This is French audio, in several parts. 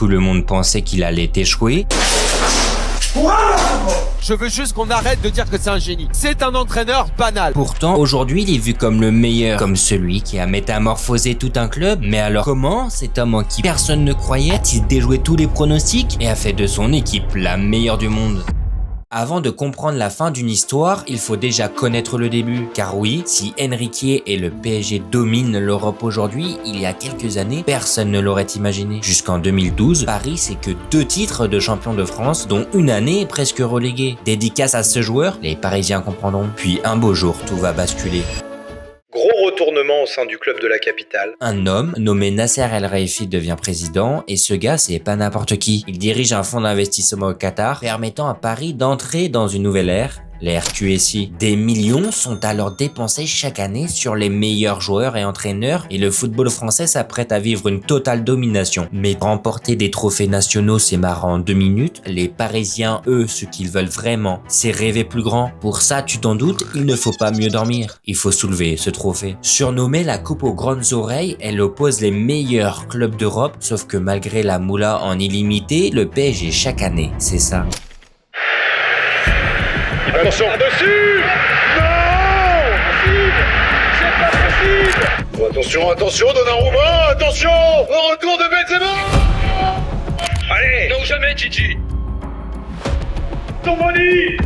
Tout le monde pensait qu'il allait échouer. Je veux juste qu'on arrête de dire que c'est un génie. C'est un entraîneur banal. Pourtant, aujourd'hui, il est vu comme le meilleur, comme celui qui a métamorphosé tout un club. Mais alors, comment cet homme en qui personne ne croyait a-t-il déjoué tous les pronostics et a fait de son équipe la meilleure du monde ? Avant de comprendre la fin d'une histoire, il faut déjà connaître le début. Car oui, si Enrique et le PSG dominent l'Europe aujourd'hui, il y a quelques années, personne ne l'aurait imaginé. Jusqu'en 2012, Paris c'est que 2 titres de champion de France, dont une année presque reléguée. Dédicace à ce joueur, les Parisiens comprendront. Puis un beau jour, tout va basculer. Gros retournement au sein du club de la capitale. Un homme nommé Nasser El Khelaifi devient président et ce gars c'est pas n'importe qui. Il dirige un fonds d'investissement au Qatar permettant à Paris d'entrer dans une nouvelle ère. L'ère QSI. Des millions sont alors dépensés chaque année sur les meilleurs joueurs et entraîneurs et le football français s'apprête à vivre une totale domination. Mais remporter des trophées nationaux c'est marrant en 2 minutes, les Parisiens eux ce qu'ils veulent vraiment c'est rêver plus grand. Pour ça tu t'en doutes, il ne faut pas mieux dormir. Il faut soulever ce trophée. Surnommée la coupe aux grandes oreilles, elle oppose les meilleurs clubs d'Europe sauf que malgré la moula en illimité, le PSG chaque année, c'est ça. Attention dessus. Non, c'est pas possible. Oh, attention, Donnarumma, attention. Au retour de Benzema. Allez, non jamais Gigi. Somboni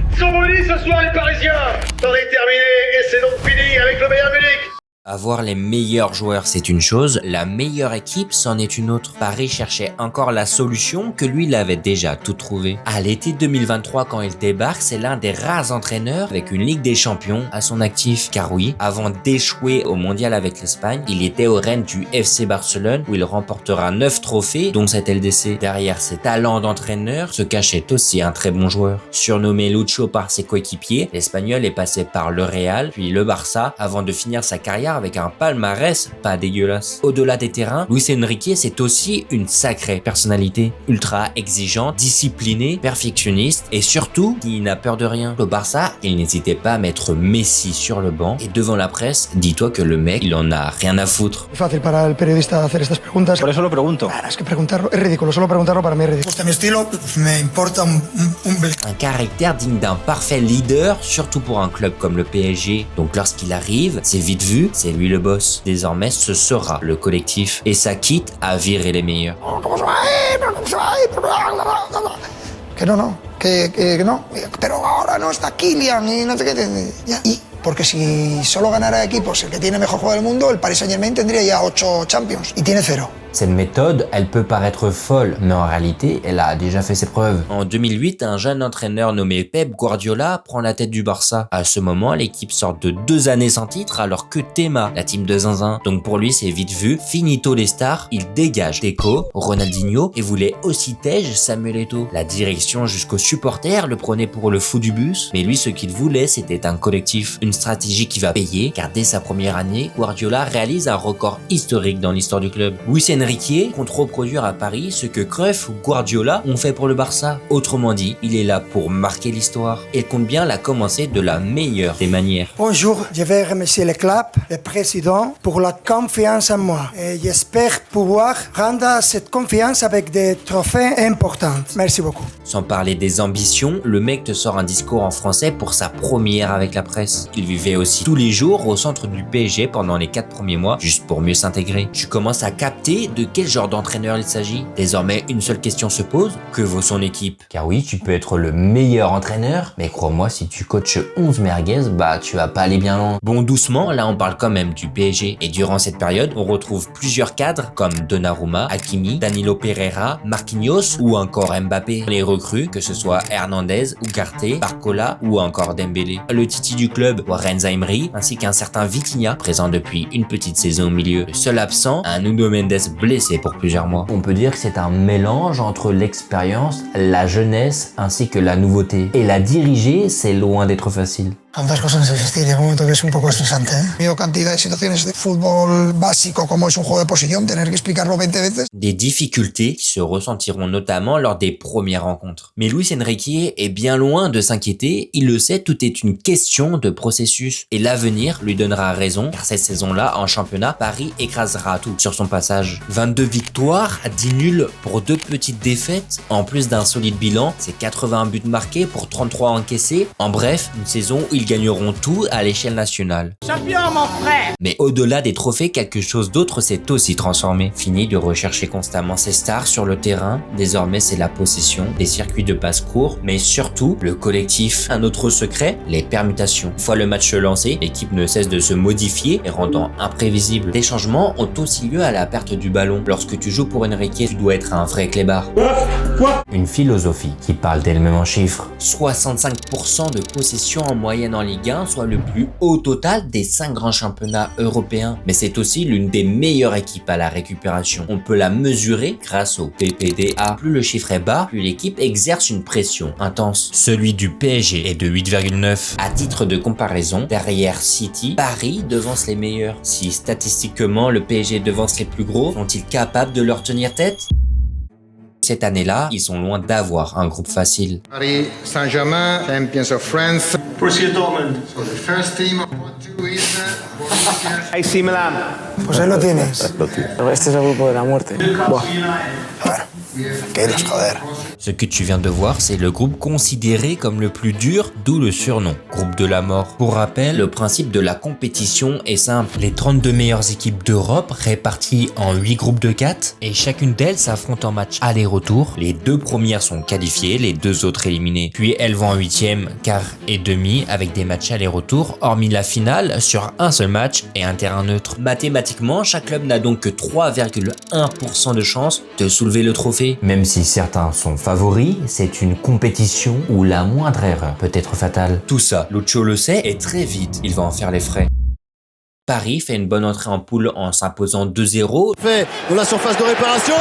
ce soir les Parisiens. C'en est terminé et c'est donc fini avec le Bayern Munich. Avoir les meilleurs joueurs, c'est une chose, la meilleure équipe, c'en est une autre. Paris cherchait encore la solution que lui, il avait déjà tout trouvé. À l'été 2023, quand il débarque, c'est l'un des rares entraîneurs avec une Ligue des Champions à son actif. Car oui, avant d'échouer au Mondial avec l'Espagne, il était aux rênes du FC Barcelone où il remportera 9 trophées, dont cette LDC. Derrière ses talents d'entraîneur se cachait aussi un très bon joueur. Surnommé Lucho par ses coéquipiers, l'Espagnol est passé par le Real, puis le Barça, avant de finir sa carrière avec un palmarès pas dégueulasse. Au-delà des terrains, Luis Enrique c'est aussi une sacrée personnalité, ultra exigeante, disciplinée, perfectionniste et surtout qui n'a peur de rien. Au Barça, il n'hésitait pas à mettre Messi sur le banc et devant la presse, dis-toi que le mec, il en a rien à foutre. Es fácil para el periodista hacer estas preguntas. Por eso lo pregunto. Claro, es que preguntarlo es ridículo, solo preguntarlo para mí es ridículo. Mi estilo me importa un Un caractère digne d'un parfait leader, surtout pour un club comme le PSG. Donc lorsqu'il arrive, c'est vite vu, c'est lui le boss. Désormais, ce sera le collectif. Et ça quitte à virer les meilleurs. Que no, que no. Pero ahora no está Kylian y no sé qué. Y porque si solo ganara equipos el que tiene mejor juego del mundo, el Paris Saint-Germain tendría ya 8 Champions y tiene 0. Cette méthode, elle peut paraître folle, mais en réalité, elle a déjà fait ses preuves. En 2008, un jeune entraîneur nommé Pep Guardiola prend la tête du Barça. À ce moment, l'équipe sort de 2 années sans titre, alors que Tema, la team de Zinzin. Donc pour lui, c'est vite vu, finito les stars, il dégage Deco, Ronaldinho et voulait aussi tège Samuel Eto'o. La direction jusqu'aux supporters le prenait pour le fou du bus, mais lui, ce qu'il voulait, c'était un collectif. Une stratégie qui va payer, car dès sa première année, Guardiola réalise un record historique dans l'histoire du club. Enrique compte reproduire à Paris ce que Cruyff ou Guardiola ont fait pour le Barça. Autrement dit, il est là pour marquer l'histoire. Et il compte bien la commencer de la meilleure des manières. Bonjour, je vais remercier le club, le président, pour la confiance en moi. Et j'espère pouvoir rendre cette confiance avec des trophées importants. Merci beaucoup. Sans parler des ambitions, le mec te sort un discours en français pour sa première avec la presse. Il vivait aussi tous les jours au centre du PSG pendant les 4 premiers mois, juste pour mieux s'intégrer. Tu commences à capter de quel genre d'entraîneur il s'agit. Désormais, une seule question se pose, que vaut son équipe? Car oui, tu peux être le meilleur entraîneur, mais crois-moi, si tu coaches 11 merguez, bah tu vas pas aller bien loin. Bon, doucement, là on parle quand même du PSG. Et durant cette période, on retrouve plusieurs cadres comme Donnarumma, Hakimi, Danilo Pereira, Marquinhos ou encore Mbappé. Les recrues, que ce soit Hernandez, Ugarte, Barcola ou encore Dembélé. Le titi du club, Warren Zaïmri, ainsi qu'un certain Vitinha, présent depuis une petite saison au milieu. Le seul absent, un Nuno Mendes blessé pour plusieurs mois. On peut dire que c'est un mélange entre l'expérience, la jeunesse ainsi que la nouveauté. Et la diriger, c'est loin d'être facile. Tantas cosas en existir, llega un momento que es un poco estresante. Ha habido cantidad de situaciones de fútbol básico, como es un juego de posición, tener que explicarlo 20 veces. Des difficultés qui se ressentiront notamment lors des premières rencontres. Mais Luis Enrique est bien loin de s'inquiéter, il le sait, tout est une question de processus. Et l'avenir lui donnera raison, car cette saison-là, en championnat, Paris écrasera tout sur son passage. 22 victoires, 10 nuls pour 2 petites défaites, en plus d'un solide bilan, c'est 81 buts marqués pour 33 encaissés. En bref, une saison où ils gagneront tout à l'échelle nationale. Champion, mon frère! Mais au-delà des trophées, quelque chose d'autre s'est aussi transformé. Fini de rechercher constamment ses stars sur le terrain, désormais c'est la possession, des circuits de passe courts, mais surtout le collectif. Un autre secret, les permutations. Une fois le match lancé, l'équipe ne cesse de se modifier et rendant imprévisible. Des changements ont aussi lieu à la perte du ballon. Lorsque tu joues pour Enrique, tu dois être un vrai clébard. Une philosophie qui parle d'elle-même en chiffres. 65% de possession en moyenne en Ligue 1, soit le plus haut total des 5 grands championnats européens. Mais c'est aussi l'une des meilleures équipes à la récupération. On peut la mesurer grâce au PPDA. Plus le chiffre est bas, plus l'équipe exerce une pression intense. Celui du PSG est de 8,9. À titre de comparaison, derrière City, Paris devance les meilleurs. Si statistiquement le PSG devance les plus gros, sont-ils capables de leur tenir tête ? Cette année-là, ils sont loin d'avoir un groupe facile. Paris Saint-Germain, champions of France. Borussia Dortmund. So the first team of what two is Borussia. AC Milan. Pues ahí lo tienes. Este es el grupo de la muerte. Buah. Tranquilos, joder. Ce que tu viens de voir, c'est le groupe considéré comme le plus dur, d'où le surnom, groupe de la mort. Pour rappel, le principe de la compétition est simple. Les 32 meilleures équipes d'Europe réparties en 8 groupes de 4 et chacune d'elles s'affronte en match aller-retour. Les 2 premières sont qualifiées, les 2 autres éliminées. Puis elles vont en 8e, quart et demi avec des matchs aller-retour, hormis la finale sur un seul match et un terrain neutre. Mathématiquement, chaque club n'a donc que 3,1% de chance de soulever le trophée. Même si certains sont favoris, c'est une compétition où la moindre erreur peut être fatale. Tout ça, Lucho le sait et très vite, il va en faire les frais. Paris fait une bonne entrée en poule en s'imposant 2-0. Fait dans la surface de réparation.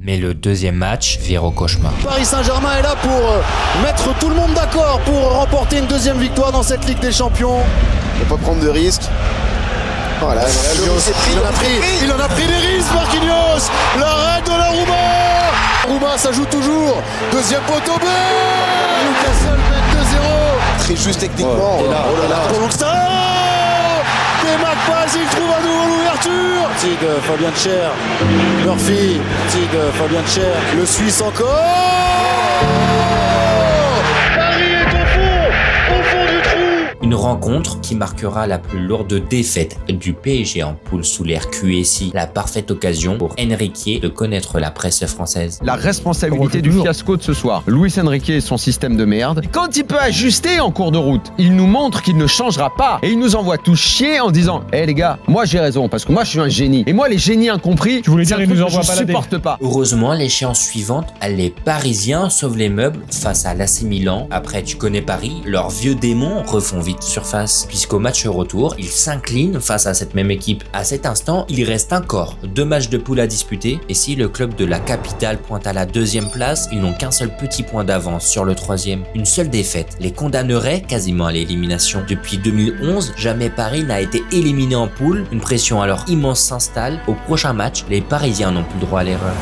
Mais le deuxième match vire au cauchemar. Paris Saint-Germain est là pour mettre tout le monde d'accord pour remporter une deuxième victoire dans cette Ligue des Champions. Faut pas prendre de risques. Voilà, il en a pris des risques, Marquinhos. L'arrêt de la Rouma, ça joue toujours. Deuxième poteau B. Newcastle mène 2-0. très juste techniquement. Et là, oh là là. Pour ça. Des Magpies, il trouve à nouveau l'ouverture. Tig, Fabien Cher. Murphy. Tig, Fabien Cher. Le Suisse encore. Paris est au fond du trou. Une rencontre qui marquera la plus lourde défaite du PSG en poule sous l'ère QSI. La parfaite occasion pour Enrique de connaître la presse française. La responsabilité du fiasco de ce soir. Luis Enrique et son système de merde. Quand il peut ajuster en cours de route, il nous montre qu'il ne changera pas. Et il nous envoie tous chier en disant « Eh les gars, moi j'ai raison parce que moi je suis un génie. Et moi les génies incompris, tu voulais dire il nous envoie je pas la supporte pas. » Heureusement, l'échéance suivante, les Parisiens sauvent les meubles face à l'AC Milan. Après, tu connais Paris, leurs vieux démons refont vite surface, puisqu'au match retour, ils s'inclinent face à cette même équipe. À cet instant, il reste encore 2 matchs de poule à disputer, et si le club de la capitale pointe à la 2e place, ils n'ont qu'un seul petit point d'avance sur le 3e. Une seule défaite les condamnerait quasiment à l'élimination. Depuis 2011, jamais Paris n'a été éliminé en poule. Une pression alors immense s'installe. Au prochain match, les Parisiens n'ont plus droit à l'erreur.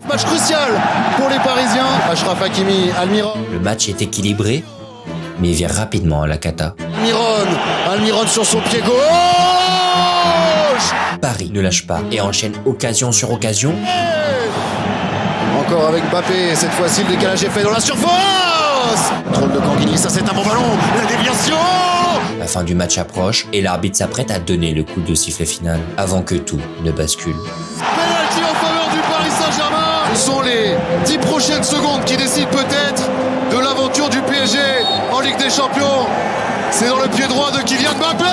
Match crucial pour les Parisiens. Achraf Hakimi, Almiron. Le match est équilibré, mais il vient rapidement à la cata. Almiron sur son pied gauche. Paris ne lâche pas et enchaîne occasion sur occasion. Encore avec Mbappé, cette fois-ci le décalage est fait dans la surface. Contrôle de Canguigny, ça c'est un bon ballon. La déviation. La fin du match approche et l'arbitre s'apprête à donner le coup de sifflet final avant que tout ne bascule. Penalty en faveur du Paris Saint-Germain. Ce sont les 10 prochaines secondes qui décident peut-être de l'aventure du PSG en Ligue des Champions. C'est dans le pied droit de Kylian Mbappé.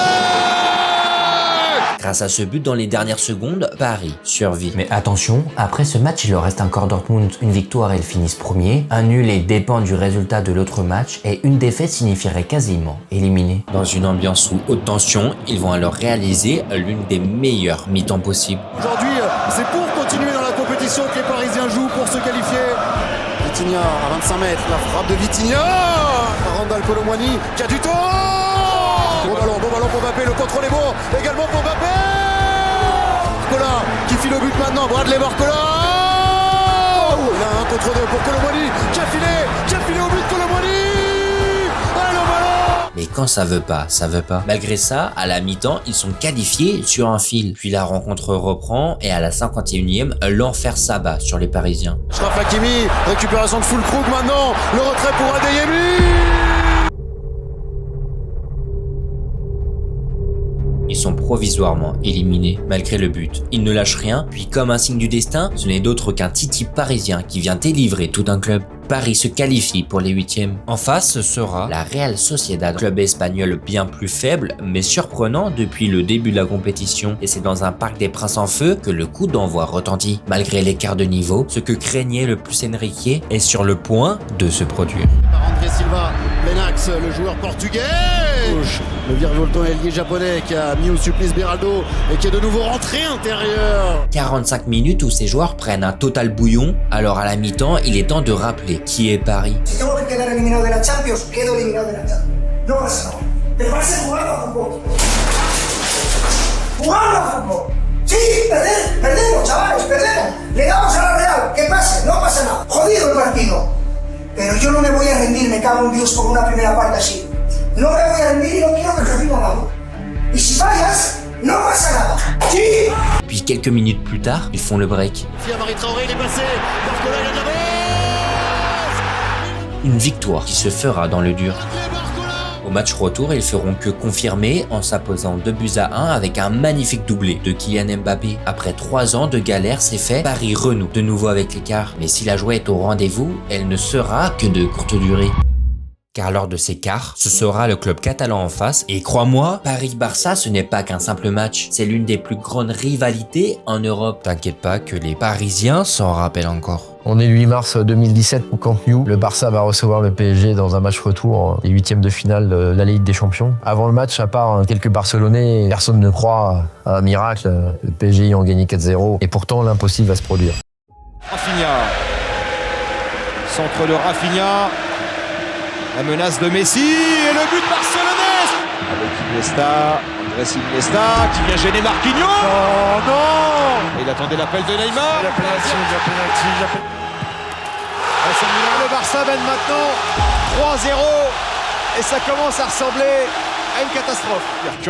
Grâce à ce but dans les dernières secondes, Paris survit. Mais attention, après ce match, il leur reste encore Dortmund. Une victoire et ils finissent premier. Un nul et dépend du résultat de l'autre match. Et une défaite signifierait quasiment éliminer. Dans une ambiance sous haute tension, ils vont alors réaliser l'une des meilleures mi-temps possibles. Aujourd'hui, c'est pour continuer dans la compétition que les Parisiens jouent pour se qualifier Vitinha à 25 mètres, la frappe de Vitinha. Randal Kolo Muani qui a du temps. Bon ballon pour Mbappé, le contrôle est bon. Également pour Mbappé. Barcola qui file au but maintenant. Bradley Barcola. Il a un contre deux pour Kolo Muani qui a filé au but Kolo Muani. Ah, le ballon. Mais quand ça veut pas, ça veut pas. Malgré ça, à la mi-temps, ils sont qualifiés sur un fil. Puis la rencontre reprend et à la 51e, l'enfer s'abat sur les Parisiens. Achraf Hakimi, récupération de Füllkrug maintenant. Le retrait pour Adeyemi. Ils sont provisoirement éliminés malgré le but. Ils ne lâchent rien, puis comme un signe du destin, ce n'est d'autre qu'un Titi parisien qui vient délivrer tout un club. Paris se qualifie pour les 8e. En face, ce sera la Real Sociedad, club espagnol bien plus faible, mais surprenant depuis le début de la compétition. Et c'est dans un Parc des Princes en feu que le coup d'envoi retentit. Malgré l'écart de niveau, ce que craignait le plus Enrique est sur le point de se produire. Par André Silva, Benax, le joueur portugais. Le virevoltant ailier japonais qui a mis au supplice Beraldo et qui est de nouveau rentré intérieur. 45 minutes où ces joueurs prennent un total bouillon, alors à la mi-temps, il est temps de rappeler qui est Paris. Si tengo que quedar eliminado de la Champions, quedo eliminado de la Champions. No pasa nada. ¿Te parece jugando a fútbol? ¡Jugando a fútbol! Sí, perdemos, chavales, perdemos. Le damos a la Real, que pase, no pasa nada. Jodido el partido. Pero yo no me voy a rendir, me cago en Dios, por una primera parte así. No me voy a rendir y no quiero que reciba nada. Y si fallas, no pasa nada. ¡Sí! Puis quelques minutes plus tard, ils font le break. Marie Traoré, il est passé. Barcola, il a de la balle. Une victoire qui se fera dans le dur. Au match retour, ils feront que confirmer en s'imposant 2-1 avec un magnifique doublé de Kylian Mbappé. Après 3 ans de galère, c'est fait, Paris renoue de nouveau avec l'écart. Mais si la joie est au rendez-vous, elle ne sera que de courte durée. Car lors de ces quarts, ce sera le club catalan en face. Et crois-moi, Paris-Barça, ce n'est pas qu'un simple match. C'est l'une des plus grandes rivalités en Europe. T'inquiète pas que les Parisiens s'en rappellent encore. On est le 8 mars 2017 au Camp Nou. Le Barça va recevoir le PSG dans un match retour, les 8e de finale de la Ligue des Champions. Avant le match, à part quelques Barcelonais, personne ne croit à un miracle. Le PSG ont gagné 4-0 et pourtant l'impossible va se produire. Rafinha. Centre de Rafinha. La menace de Messi et le but barcelonais avec Iniesta, Andrés Iniesta qui vient gêner Marquinhos. Oh non! Et il attendait l'appel de Neymar. Le Barça mène maintenant 3-0 et ça commence à ressembler à une catastrophe. Oui.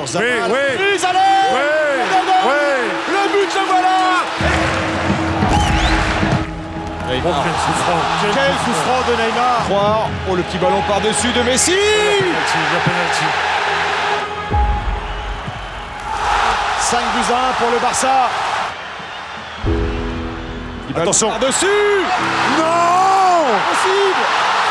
Le but, le voilà. Neymar. Quel coup franc de Neymar. 3. Oh, le petit ballon par-dessus de Messi. Le penalty. 5-1 pour le Barça. Attention. Par-dessus. Non. Impossible.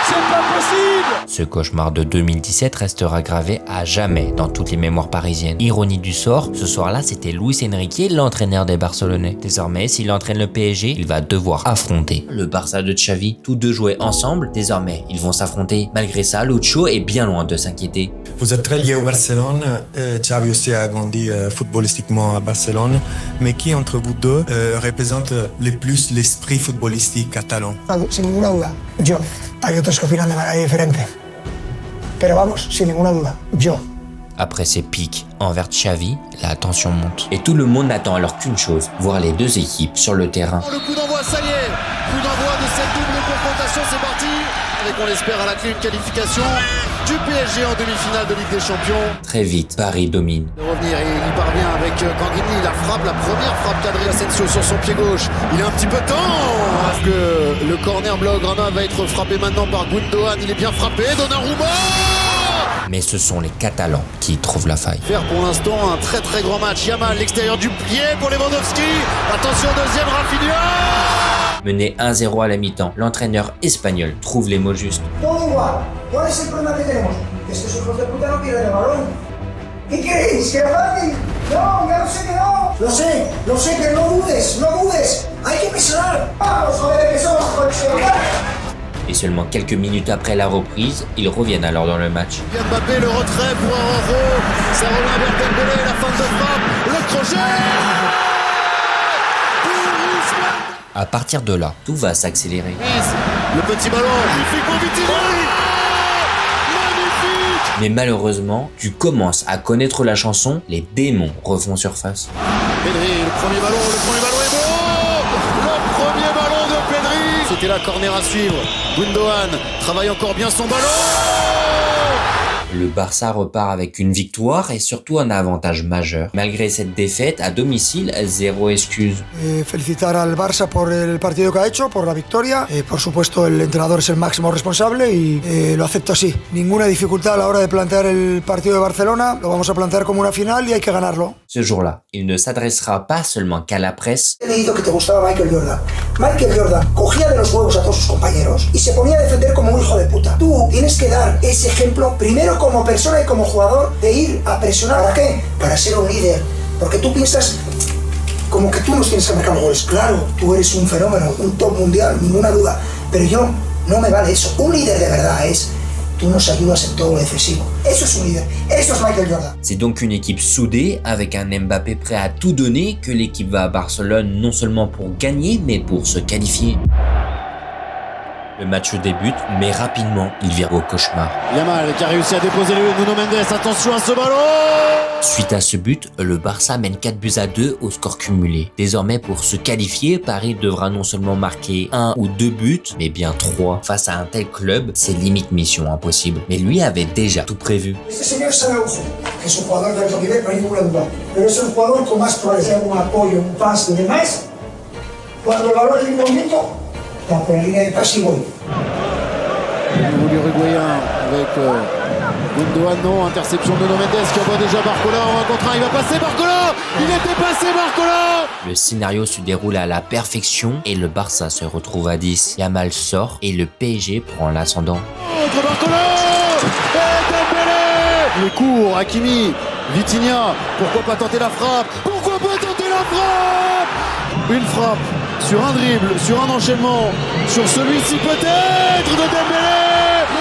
C'est pas possible. Ce cauchemar de 2017 restera gravé à jamais dans toutes les mémoires parisiennes. Ironie du sort, ce soir-là, c'était Luis Enrique, l'entraîneur des Barcelonais. Désormais, s'il entraîne le PSG, il va devoir affronter le Barça de Xavi. Tous deux jouaient ensemble, désormais, ils vont s'affronter. Malgré ça, Lucho est bien loin de s'inquiéter. Vous êtes très lié au Barcelone, Xavi aussi a grandi footballistiquement à Barcelone, mais qui entre vous deux représente le plus l'esprit footballistique catalan? Sin ninguna duda, yo. Hay otros que opinan de manera diferente. Pero vamos, sin ninguna duda, yo. Après ces pics envers Xavi, la tension monte. Et tout le monde n'attend alors qu'une chose, voir les deux équipes sur le terrain. Le coup d'envoi, ça y est. Coup d'envoi de cette double confrontation, c'est parti. Avec, on l'espère, à la clé une qualification du PSG en demi-finale de Ligue des Champions. Très vite, Paris domine. De revenir, il parvient avec Canguini, la frappe, la première frappe d'Adrien Asensio sur son pied gauche. Il a un petit peu de temps. Parce que le corner Blaugrana va être frappé maintenant par Gundogan. Il est bien frappé, Donnarumma. Mais ce sont les Catalans qui trouvent la faille. Faire pour l'instant un très très grand match. Yamal, l'extérieur du pied pour Lewandowski. Attention, deuxième, Rafinha. Mené 1-0 à la mi-temps, l'entraîneur espagnol trouve les mots justes. Todo igual. ¿Cuál es el problema que tenemos? Que estos hijos de puta no pierden el balón. ¿Qué queréis? ¿Que era fácil? No, ya lo sé que no. Lo sé, pero no dudes. Hay que presionar. Vamos, joder, que somos profesionales. Et seulement quelques minutes après la reprise, ils reviennent alors dans le match. Mbappé, le retrait pour Araujo. Ça revient vers Dembélé, la fin de frappe. Le crochet. À partir de là, tout va s'accélérer. Le petit ballon, magnifique pour Vitinha. Magnifique. Mais malheureusement, tu commences à connaître la chanson, les démons refont surface. Pedri, le premier ballon est beau. Le premier ballon de Pedri. C'était la corner à suivre. Gundogan travaille encore bien son ballon. Le Barça repart avec une victoire et surtout un avantage majeur. Malgré cette défaite, à domicile, zéro excuse. Felicitar al Barça por el partido que ha hecho, por la victoria. Por supuesto, el entrenador es el máximo responsable y lo acepto así. Ninguna dificultad a la hora de plantear el partido de Barcelona. Lo vamos a plantear como una final y hay que ganarlo. Ce jour-là, il ne s'adressera pas seulement qu'à la presse. He leído que te gustaba Michael Jordan. Michael Jordan cogía de los huevos a todos sus compañeros y se ponía a defender como un hijo de puta. Tú tienes que dar ese ejemplo primero como persona y como jugador de ir a presionar. ¿Para qué? Para ser un líder. Porque tú piensas como que tú nos tienes que marcar goles. Claro, tú eres un fenómeno, un top mundial, ninguna duda. Pero yo no me vale eso. Un líder de verdad es tú nos ayudas en todo lo defensivo. Eso es un líder. Eso es Michael Jordan. C'est donc une équipe soudée avec un Mbappé prêt à tout donner que l'équipe va à Barcelone non seulement pour gagner mais pour se qualifier. Le match débute, mais rapidement, il vire au cauchemar. Yamal qui a réussi à déposer Nuno Mendes. Attention à ce ballon. Suite à ce but, le Barça mène 4-2 au score cumulé. Désormais, pour se qualifier, Paris devra non seulement marquer 1 ou 2 buts, mais bien 3. Face à un tel club, c'est limite mission impossible. Mais lui avait déjà tout prévu. Este señor es Araujo, que es un jugador de alto nivel, no hay ninguna duda. Pero es un jugador con más probabilidad de un apoyo, un pase y demás. Cuando el balón es en movimiento, va por la línea de pase y gol. L'Uruguayen avec Gundogan, non, interception de Nuno Mendes qui envoie déjà Barcola en 1 contre 1, il va passer Barcola. Il était passé Barcola. Le scénario se déroule à la perfection et le Barça se retrouve à 10. Yamal sort et le PSG prend l'ascendant. Contre Barcola et Dembélé. Le court, Hakimi, Vitinha, pourquoi pas tenter la frappe? Pourquoi pas tenter la frappe? Une frappe sur un dribble, sur un enchaînement, sur celui-ci peut-être de Dembélé.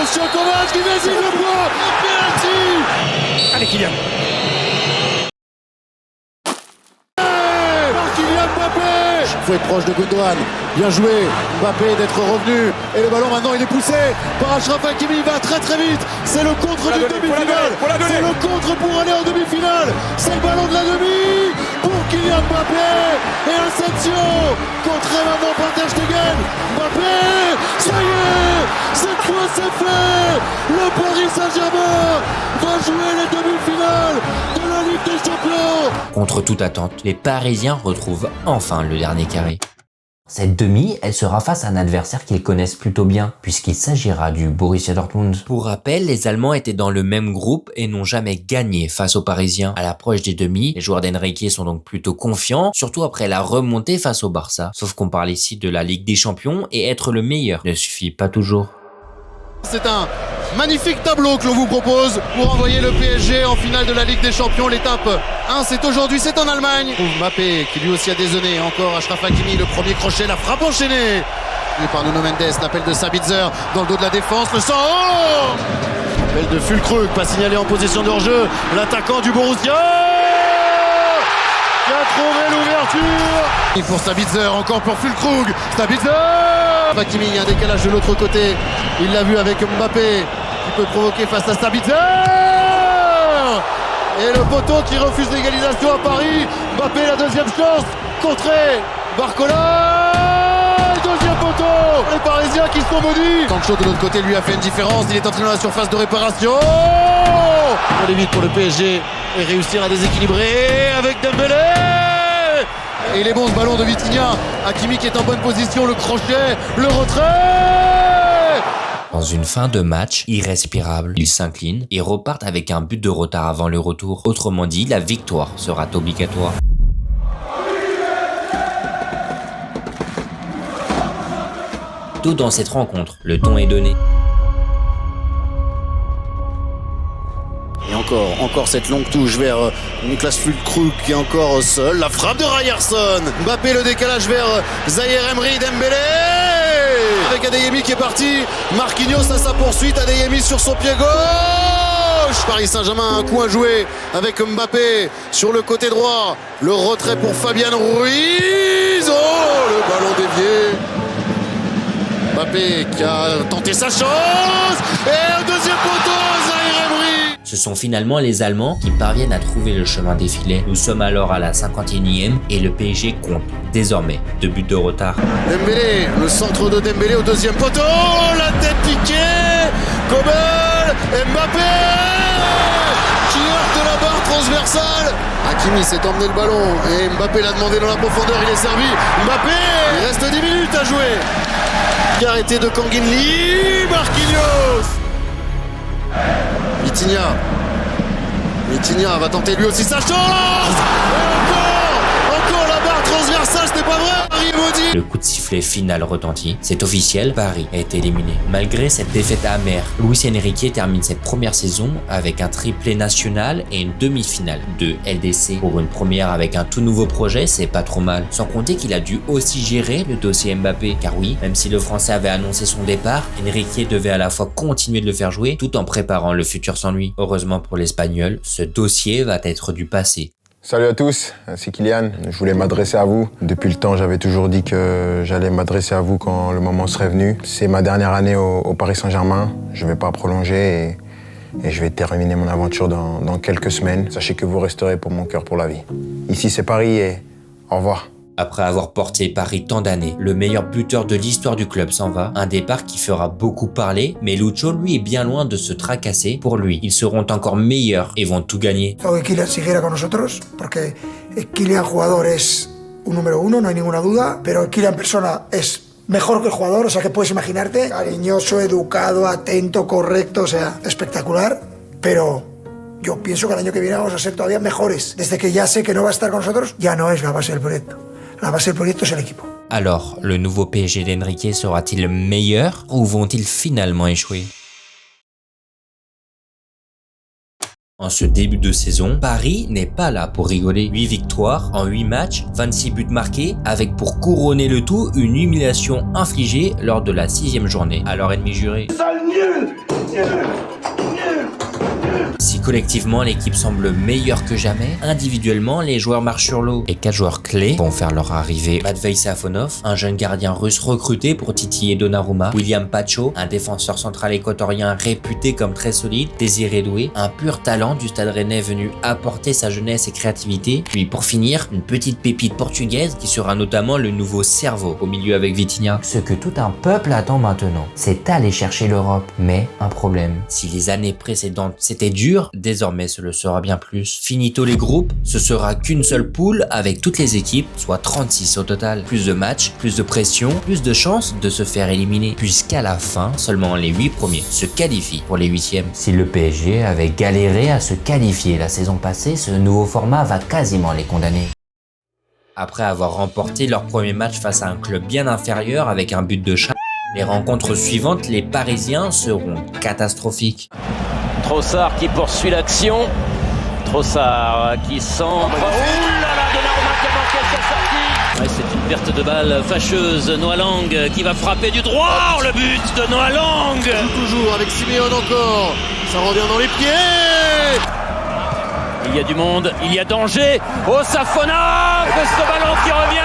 Monsieur Kovac qui décide le point. Penalty. Allez Kylian. Kylian Mbappé. Faut être proche de Gundogan. Bien joué. Mbappé d'être revenu. Et le ballon maintenant il est poussé par Achraf Hakimi. Il va très très vite. C'est le contre du demi-finale. C'est le contre pour aller en demi-finale. C'est le ballon de la demi pour Kylian Mbappé. Et Asensio. Contré maintenant par Ter Stegen. Mbappé. Ça y est. Cette fois c'est fait. Le Paris Saint-Germain va jouer les demi-finales de la Ligue des Champions. Contre toute attente, les Parisiens retrouvent enfin le dernier carré. Cette demi, elle sera face à un adversaire qu'ils connaissent plutôt bien, puisqu'il s'agira du Borussia Dortmund. Pour rappel, les Allemands étaient dans le même groupe et n'ont jamais gagné face aux Parisiens. À l'approche des demi, les joueurs d'Enrique sont donc plutôt confiants, surtout après la remontée face au Barça. Sauf qu'on parle ici de la Ligue des Champions et être le meilleur ne suffit pas toujours. C'est un magnifique tableau que l'on vous propose pour envoyer le PSG en finale de la Ligue des Champions. L'étape 1, c'est aujourd'hui, c'est en Allemagne. Mbappé qui lui aussi a dézonné. Encore Achraf Hakimi, le premier crochet, la frappe enchaînée. Et par Nuno Mendes, l'appel de Sabitzer dans le dos de la défense. Le sang. Oh, l'appel de Füllkrug, pas signalé en position de hors-jeu. L'attaquant du Borussia qui a trouvé l'ouverture. Et pour Sabitzer, encore pour Füllkrug. Sabitzer. Hakimi, il y a un décalage de l'autre côté. Il l'a vu avec Mbappé qui peut provoquer face à Sabitzer. Et le poteau qui refuse l'égalisation à Paris. Mbappé, la deuxième chance. Contré. Barcola. Deuxième poteau. Les Parisiens qui sont maudits. Sancho de l'autre côté lui a fait une différence. Il est entré dans la surface de réparation. Pour aller vite pour le PSG et réussir à déséquilibrer avec Dembélé. Et il est bon ce ballon de Vitinha. Hakimi qui est en bonne position, le crochet, le retrait. Dans une fin de match irrespirable, ils s'inclinent et repartent avec un but de retard avant le retour. Autrement dit, la victoire sera obligatoire. Tôt dans cette rencontre, le ton est donné. Et encore cette longue touche vers Niklas Füllkrug qui est encore seul. La frappe de Ryerson. Mbappé, le décalage vers Zaïre Emery, Dembélé. Avec Adeyemi qui est parti. Marquinhos à sa poursuite. Adeyemi sur son pied gauche. gauche. Paris Saint-Germain, un coup à jouer avec Mbappé sur le côté droit. Le retrait pour Fabian Ruiz. Oh, le ballon dévié. Mbappé qui a tenté sa chance. Et au deuxième poteau, Zaïre Emery. Ce sont finalement les Allemands qui parviennent à trouver le chemin des filets. Nous sommes alors à la 51e et le PSG compte désormais 2 buts de retard. Dembélé, le centre de Dembélé au deuxième poteau. La tête piquée. Kobel, Mbappé qui heurte la barre transversale. Hakimi s'est emmené le ballon et Mbappé l'a demandé dans la profondeur, il est servi. Mbappé, il reste 10 minutes à jouer. Arrêté de Kanginli, Marquinhos. Vitinha va tenter lui aussi sa chance. Et encore la barre transversale, ce n'est pas vrai. Le coup de sifflet final retentit. C'est officiel, Paris a été éliminé. Malgré cette défaite amère, Luis Enrique termine cette première saison avec un triplé national et une demi-finale de LDC. Pour une première avec un tout nouveau projet, c'est pas trop mal. Sans compter qu'il a dû aussi gérer le dossier Mbappé. Car oui, même si le Français avait annoncé son départ, Enrique devait à la fois continuer de le faire jouer tout en préparant le futur sans lui. Heureusement pour l'Espagnol, ce dossier va être du passé. Salut à tous, c'est Kylian. Je voulais m'adresser à vous. Depuis le temps, j'avais toujours dit que j'allais m'adresser à vous quand le moment serait venu. C'est ma dernière année au Paris Saint-Germain. Je ne vais pas prolonger et je vais terminer mon aventure dans quelques semaines. Sachez que vous resterez pour mon cœur pour la vie. Ici, c'est Paris et au revoir. Après avoir porté Paris tant d'années, le meilleur buteur de l'histoire du club s'en va. Un départ qui fera beaucoup parler, mais Lucho, lui, est bien loin de se tracasser. Pour lui, ils seront encore meilleurs et vont tout gagner. Que Kylian siguiera con nosotros, porque Kylian jugador es un número uno, no hay ninguna duda, pero Kylian persona es mejor que el jugador, o sea que puedes imaginarte, cariñoso, educado, atento, correcto, o sea, espectacular, pero yo pienso que el año que viene vamos a ser todavía mejores. Desde que ya sé que no va a estar con nosotros, ya no es la base del proyecto. La base del proyecto es el equipo. Alors, le nouveau PSG d'Enrique sera-t-il meilleur ou vont-ils finalement échouer? En ce début de saison, Paris n'est pas là pour rigoler. 8 victoires en 8 matchs, 26 buts marqués, avec pour couronner le tout une humiliation infligée lors de la 6e journée à leur ennemi juré. Si collectivement l'équipe semble meilleure que jamais, individuellement les joueurs marchent sur l'eau. Et 4 joueurs clés vont faire leur arrivée. Matvei Safonov, un jeune gardien russe recruté pour titiller Donnarumma, William Pacho, un défenseur central équatorien réputé comme très solide, Désiré Doué, un pur talent du Stade Rennais venu apporter sa jeunesse et créativité, puis pour finir, une petite pépite portugaise qui sera notamment le nouveau cerveau au milieu avec Vitinha. Ce que tout un peuple attend maintenant, c'est aller chercher l'Europe. Mais un problème, si les années précédentes c'était dur, désormais ce le sera bien plus. Finito les groupes, ce sera qu'une seule poule avec toutes les équipes, soit 36 au total. Plus de matchs, plus de pression, plus de chances de se faire éliminer, puisqu'à la fin, seulement les 8 premiers se qualifient pour les 8e. Si le PSG avait galéré à se qualifier la saison passée, ce nouveau format va quasiment les condamner. Après avoir remporté leur premier match face à un club bien inférieur avec un but de chat, les rencontres suivantes, les Parisiens seront catastrophiques. Trossard qui poursuit l'action. Trossard qui centre. Oh là là, Donnarumma qui a manqué sa sortie. Ouais, c'est une perte de balle fâcheuse. Noah Lang qui va frapper du droit. Oh, le but de Noah Lang. Toujours avec Simeone encore. Ça revient dans les pieds. Il y a du monde, il y a danger. Oh, Safonov, ce ballon qui revient.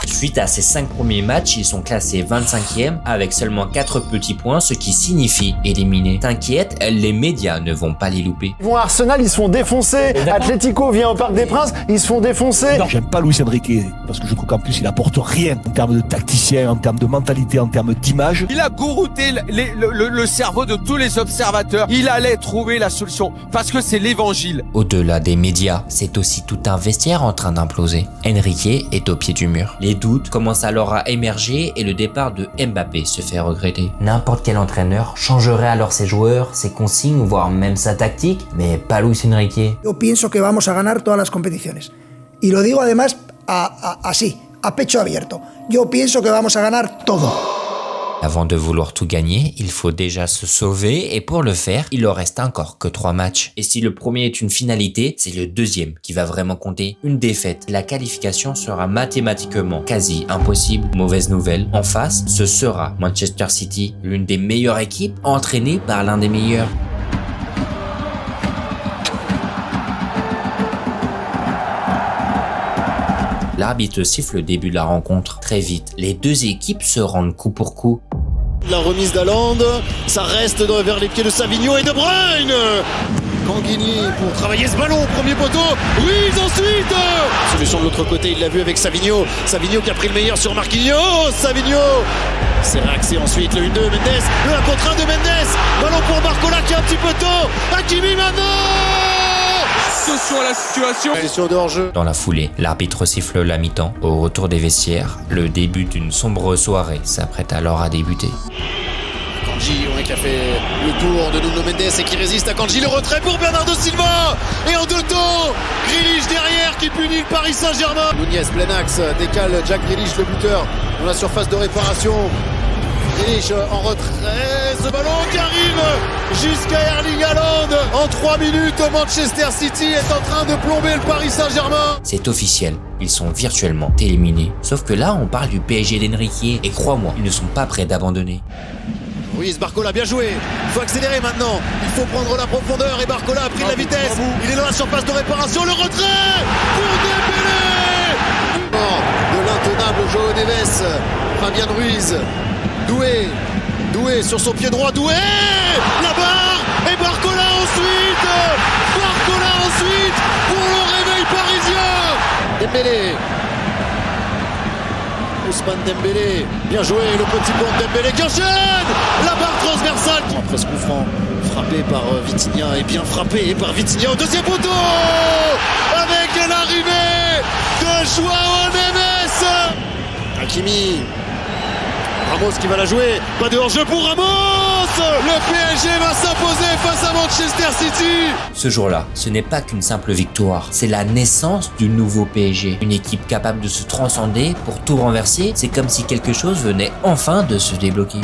Suite à ces 5 premiers matchs, ils sont classés 25e avec seulement 4 petits points, ce qui signifie éliminés. T'inquiète, les médias ne vont pas les louper. Ils vont à Arsenal, ils se font défoncer. Atlético vient au Parc des Princes, ils se font défoncer. Non, j'aime pas Luis Enrique parce que je trouve qu'en plus il apporte rien en termes de tacticien, en termes de mentalité, en termes d'image. Il a gourouté le cerveau de tous les observateurs. Il allait trouver la solution parce que c'est l'évangile. Au-delà des médias, c'est aussi tout un vestiaire en train d'imploser. Enrique est au pied du mur. Les doutes commencent alors à émerger et le départ de Mbappé se fait regretter. N'importe quel entraîneur changerait alors ses joueurs, ses consignes, voire même sa tactique, mais pas Luis Enrique. Yo pienso que vamos a ganar todas las competiciones. Y lo digo además así, a pecho abierto. Yo pienso que vamos a ganar todo. Avant de vouloir tout gagner, il faut déjà se sauver et pour le faire, il leur reste encore que 3 matchs. Et si le premier est une finalité, c'est le deuxième qui va vraiment compter. Une défaite, la qualification sera mathématiquement quasi impossible. Mauvaise nouvelle, en face, ce sera Manchester City, l'une des meilleures équipes entraînée par l'un des meilleurs. L'arbitre siffle le début de la rencontre. Très vite, les deux équipes se rendent coup pour coup. La remise d'Haaland, ça reste vers les pieds de Savigno et De Bruyne. Canguigny pour travailler ce ballon, premier poteau, Ruiz ensuite. Solution de l'autre côté, il l'a vu avec Savigno. Savigno qui a pris le meilleur sur Marquinhos. Savigno, c'est réaxé ensuite, le 1-2, Mendes, le 1 contre 1 de Mendes. Ballon pour Barcola qui a un petit peu tôt. Hakimi maintenant. Sur la situation. Question de hors-jeu. Dans la foulée, l'arbitre siffle la mi-temps. Au retour des vestiaires, le début d'une sombre soirée s'apprête alors à débuter. Akanji, qui a fait le tour de Nuno Mendes et qui résiste. Akanji, le retrait pour Bernardo Silva. Et en deux temps, Grealish derrière qui punit le Paris Saint-Germain. Nunez, plein axe, décale Jack Grealish, le buteur, dans la surface de réparation. Grealish en retrait, ce ballon qui arrive jusqu'à Erling Haaland. En 3 minutes, Manchester City est en train de plomber le Paris Saint-Germain. C'est officiel, ils sont virtuellement éliminés. Sauf que là, on parle du PSG d'Enrique et crois-moi, ils ne sont pas prêts d'abandonner. Ruiz, Barcola, bien joué. Il faut accélérer maintenant. Il faut prendre la profondeur et Barcola a pris de la vitesse. Il est dans la surface de réparation. Le retrait pour Dembélé. De l'intenable João Neves. Fabien Ruiz. Doué sur son pied droit. Doué. La barre et Barcola ensuite. Barcola ensuite pour le réveil parisien. Dembélé. Ousmane Dembélé, bien joué, le petit pont de Dembélé qui enchaîne. La barre transversale. Presque coup franc, frappé par Vitinha et bien frappé par Vitinha au deuxième poteau. Avec l'arrivée de João Neves. Hakimi. Ramos qui va la jouer, pas de hors-jeu pour Ramos. Le PSG va s'imposer face à Manchester City. Ce jour-là, ce n'est pas qu'une simple victoire, c'est la naissance du nouveau PSG. Une équipe capable de se transcender pour tout renverser, c'est comme si quelque chose venait enfin de se débloquer.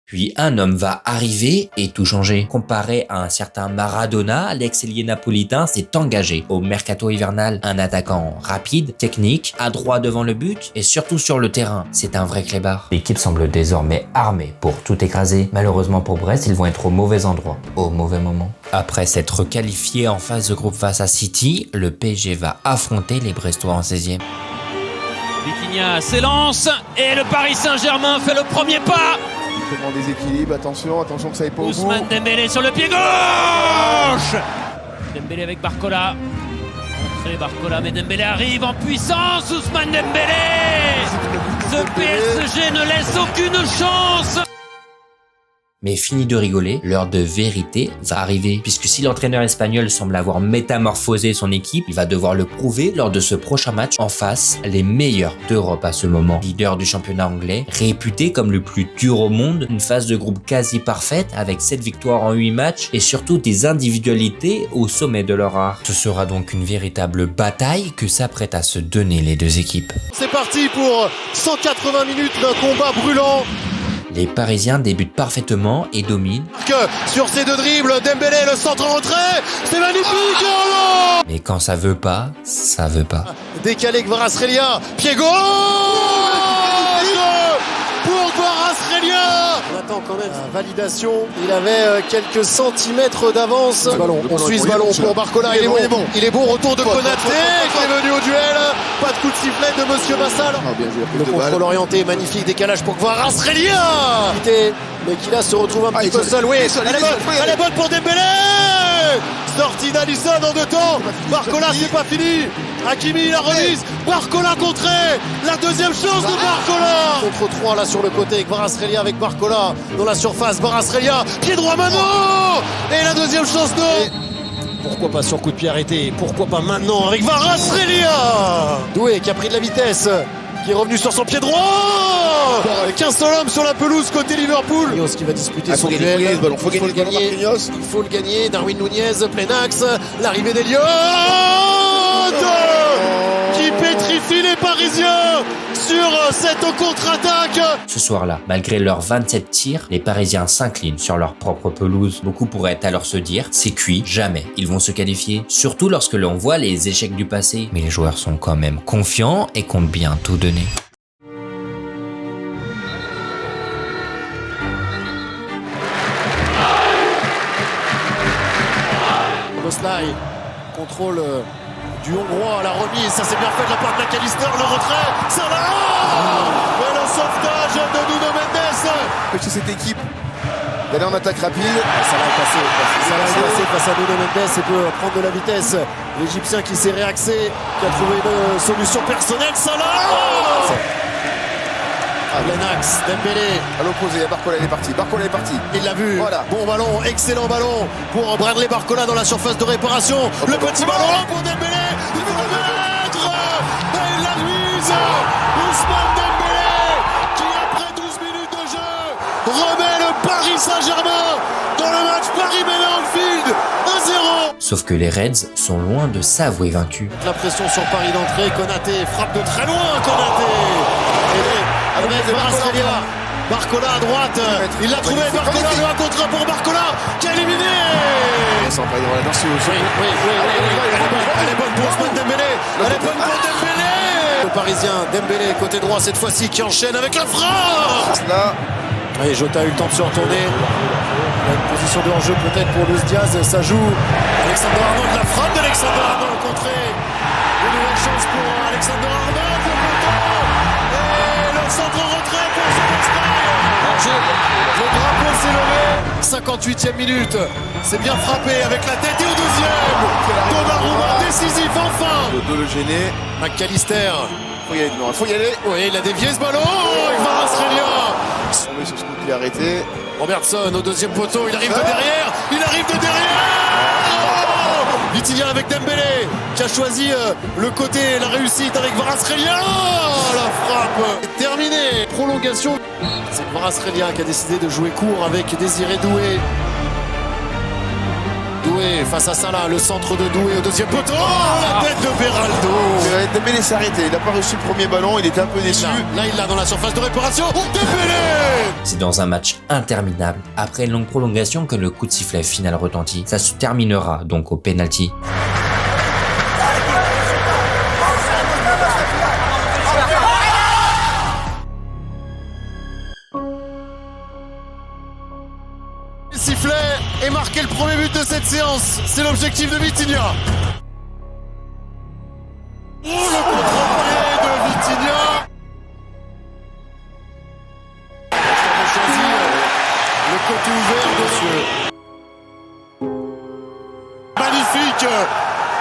Puis un homme va arriver et tout changer. Comparé à un certain Maradona, l'ex-ailier napolitain s'est engagé au mercato hivernal. Un attaquant rapide, technique, adroit devant le but et surtout sur le terrain. C'est un vrai clébard. L'équipe semble désormais armée pour tout écraser. Malheureusement pour Brest, ils vont être au mauvais endroit, au mauvais moment. Après s'être qualifié en phase de groupe face à City, le PSG va affronter les Brestois en 16e. Vitinha s'élance et le Paris Saint-Germain fait le premier pas. Comment déséquilibre, attention que ça aille pas au bout. Ousmane Dembélé sur le pied gauche. Dembélé avec Barcola. Entrée Barcola, mais Dembélé arrive en puissance. Ousmane Dembélé. Ce PSG ne laisse aucune chance. Mais fini de rigoler, l'heure de vérité va arriver. Puisque si l'entraîneur espagnol semble avoir métamorphosé son équipe, il va devoir le prouver lors de ce prochain match en face les meilleurs d'Europe à ce moment. Leader du championnat anglais, réputé comme le plus dur au monde, une phase de groupe quasi parfaite avec 7 victoires en 8 matchs et surtout des individualités au sommet de leur art. Ce sera donc une véritable bataille que s'apprêtent à se donner les deux équipes. C'est parti pour 180 minutes d'un combat brûlant. Les Parisiens débutent parfaitement et dominent. Sur ces deux dribbles, Dembélé, le centre en retrait, c'est magnifique. Oh, mais quand ça veut pas, ça veut pas. Décalé Kvaratskhelia, pied gauche pour Kvaratskhelia. On attend quand même la validation. Il avait quelques centimètres d'avance. On suit ce ballon pour Barcola. Il est bon. Retour de Konaté qui est venu au duel. Pas de coup de sifflet de Monsieur Vassal. Le contrôle orienté, magnifique décalage pour Kvaratskhelia. Mais qui là se retrouve un petit peu seul. Oui, elle est bonne pour Dembélé. Sortie d'Alisson en deux temps. Barcola, c'est pas fini. Hakimi, la remise. Barcola contré. La deuxième chance de Barcola. Contre 3 là sur le côté. Kvaratskhelia avec Barcola dans la surface. Kvaratskhelia, pied droit Mano. Et la deuxième chance de... Pourquoi pas sur coup de pied arrêté? Pourquoi pas maintenant avec Kvaratskhelia? Doué qui a pris de la vitesse, qui est revenu sur son pied droit. 15 seul homme sur la pelouse côté Liverpool. Munoz qui va disputer son duel. Il faut le gagner. Il faut le gagner. Darwin Nunez, plein axe. L'arrivée d'Eliott qui pétrifie les Parisiens sur cette contre-attaque. Ce soir-là, malgré leurs 27 tirs, les Parisiens s'inclinent sur leur propre pelouse. Beaucoup pourraient alors se dire, c'est cuit, jamais ils vont se qualifier. Surtout lorsque l'on voit les échecs du passé. Mais les joueurs sont quand même confiants et comptent bien tout donner. Boslai contrôle du Hongrois, la remise, ça c'est bien fait de la part de McAllister, le retrait, Salah et le sauvetage de Nuno Mendes. C'est cette équipe d'aller en attaque rapide. Salah est passé face à Nuno Mendes et peut prendre de la vitesse. L'Égyptien qui s'est réaxé, qui a trouvé une solution personnelle, Salah Lenax, Dembélé. À l'opposé, Barcola est parti. Barcola est parti. Il l'a vu. Voilà. Bon ballon, excellent ballon pour Bradley Barcola dans la surface de réparation. Le petit ballon pour Dembélé. Il faut le mettre. Et il la mise. Ousmane Dembélé qui après 12 minutes de jeu remet le Paris Saint-Germain dans le match Paris-Anfield 1-0. Sauf que les Reds sont loin de s'avouer vaincus. La pression sur Paris d'entrée, Konaté frappe de très loin, Konaté. Avec Kvaratskhelia, Barcola à droite, il l'a trouvé, Barcola, le 1 contre 1 pour Barcola, qui a éliminé. Sans pas dans la danse. Elle est bonne pour Ousmane Dembélé, elle est bonne pour Dembélé. Le Parisien, Dembélé, côté droit cette fois-ci, qui enchaîne avec la frappe. Là. Et Jota a eu le temps de se retourner. Une position de hors-jeu peut-être pour Luis Diaz, ça joue. Alexander Arnold, la frappe d'Alexander Arnold contrée. Une nouvelle chance pour Alexander Arnold, le poteau. Et le centre retrait pour Szoboszlai. Le drapeau s'est levé. 58e minute. C'est bien frappé avec la tête et au deuxième. Donnarumma décisif enfin. De le gêner. McAllister. Faut y aller. Oui, il a dévié ce ballon. Il va Kvaratskhelia. On met sur ce coup qui est arrêté. Robertson au deuxième poteau, il arrive de derrière. Il arrive de derrière. Oh Vitinha avec Dembélé qui a choisi le côté, la réussite avec Kvaratskhelia. La frappe est terminée. Prolongation. C'est Kvaratskhelia qui a décidé de jouer court avec Désiré Doué. Doué face à Salah, le centre de Doué au deuxième poteau. Oh, la tête de Beraldo. Dembélé s'est arrêté, il n'a pas reçu le premier ballon, il était un peu déçu. Là il l'a dans la surface de réparation. Dembélé. C'est dans un match interminable, après une longue prolongation, que le coup de sifflet final retentit. Ça se terminera donc au penalty. Sifflet et marquer le premier but de cette séance. C'est l'objectif de Vitinha. Oh, le contre-pied de Vitinha. On a choisi le côté ouvert de magnifique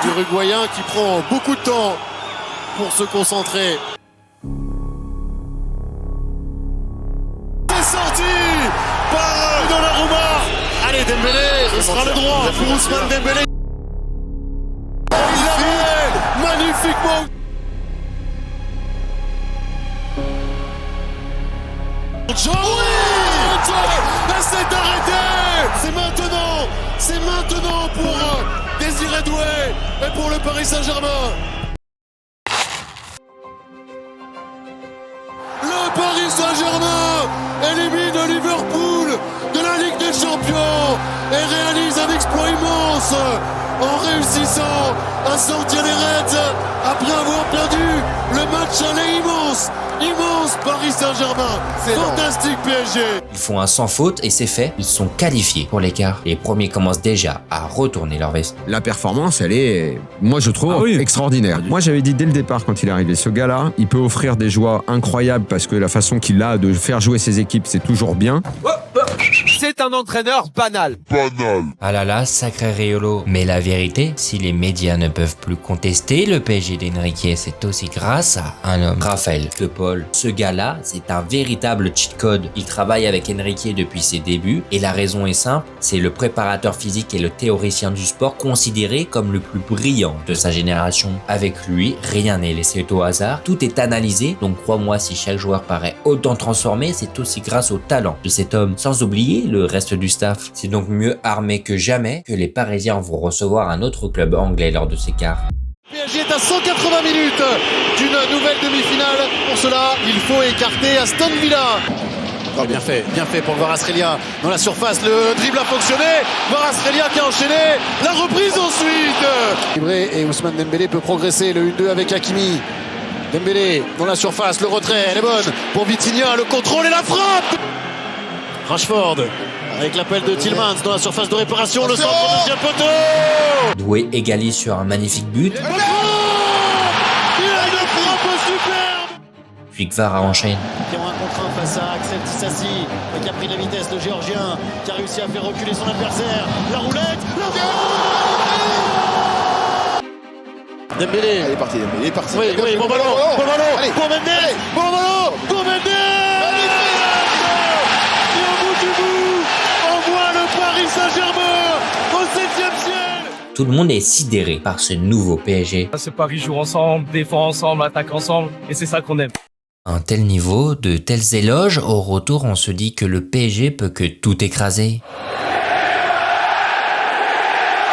d'Uruguayen qui prend beaucoup de temps pour se concentrer. C'est sorti par Donnarumma. Allez Dembélé, ce sera le droit pour Ousmane Dembélé. Il l'avait magnifiquement. Oui, c'est arrêté. C'est maintenant pour Désiré Doué et pour le Paris Saint-Germain. Le Paris Saint-Germain élimine Liverpool de la Ligue des Champions et réalise un exploit immense en réussissant à sortir les Reds après avoir perdu le match aller immense Paris Saint-Germain. Fantastique PSG. Ils font un sans faute et c'est fait. Ils sont qualifiés pour l'écart. Les premiers commencent déjà à retourner leur veste. La performance, elle est, moi je trouve, extraordinaire. Moi j'avais dit dès le départ quand il est arrivé, ce gars-là, il peut offrir des joies incroyables parce que la façon qu'il a de faire jouer ses équipes, c'est toujours bien. C'est un entraîneur banal. Ah là là, sacré Riolo. Mais la vérité, si les médias ne peuvent plus contester, le PSG d'Enrique, c'est aussi grâce à un homme, Raphaël De Paul. Ce gars-là, c'est un véritable cheat code. Il travaille avec Enrique depuis ses débuts et la raison est simple, c'est le préparateur physique et le théoricien du sport considéré comme le plus brillant de sa génération. Avec lui, rien n'est laissé au hasard, tout est analysé, donc crois-moi, si chaque joueur paraît autant transformé, c'est aussi grâce au talent de cet homme, sans oublier le reste du staff. C'est donc mieux armé que jamais que les Parisiens vont recevoir un autre club anglais lors de ces quarts. PSG est à 180 minutes d'une nouvelle demi-finale. Pour cela, il faut écarter Aston Villa. Oh, bien fait pour Kvaratskhelia dans la surface. Le dribble a fonctionné. Kvaratskhelia qui a enchaîné. La reprise ensuite. Et Ousmane Dembélé peut progresser. Le 1-2 avec Hakimi. Dembélé dans la surface. Le retrait, elle est bonne pour Vitinha. Le contrôle et la frappe. Rashford avec l'appel de Tielemans dans la surface de réparation. Le centre au deuxième poteau. Doué égalise sur un magnifique but. puis Kvara enchaîne. Qui ont un contre un face à Axel Tissassi, qui a pris de la vitesse, le Géorgien, qui a réussi à faire reculer son adversaire. La roulette, Dembélé. Il est parti, Dembélé, il est parti. Oui, oui, bon ballon, bon ballon, pour Mendes, bon ballon, pour Mendes. Et au bout du bout, on voit le Paris Saint-Germain au 7e ciel. Tout le monde est sidéré par ce nouveau PSG. Ce Paris joue ensemble, défend ensemble, attaque ensemble, et c'est ça qu'on aime. Un tel niveau, de tels éloges, au retour on se dit que le PSG peut que tout écraser.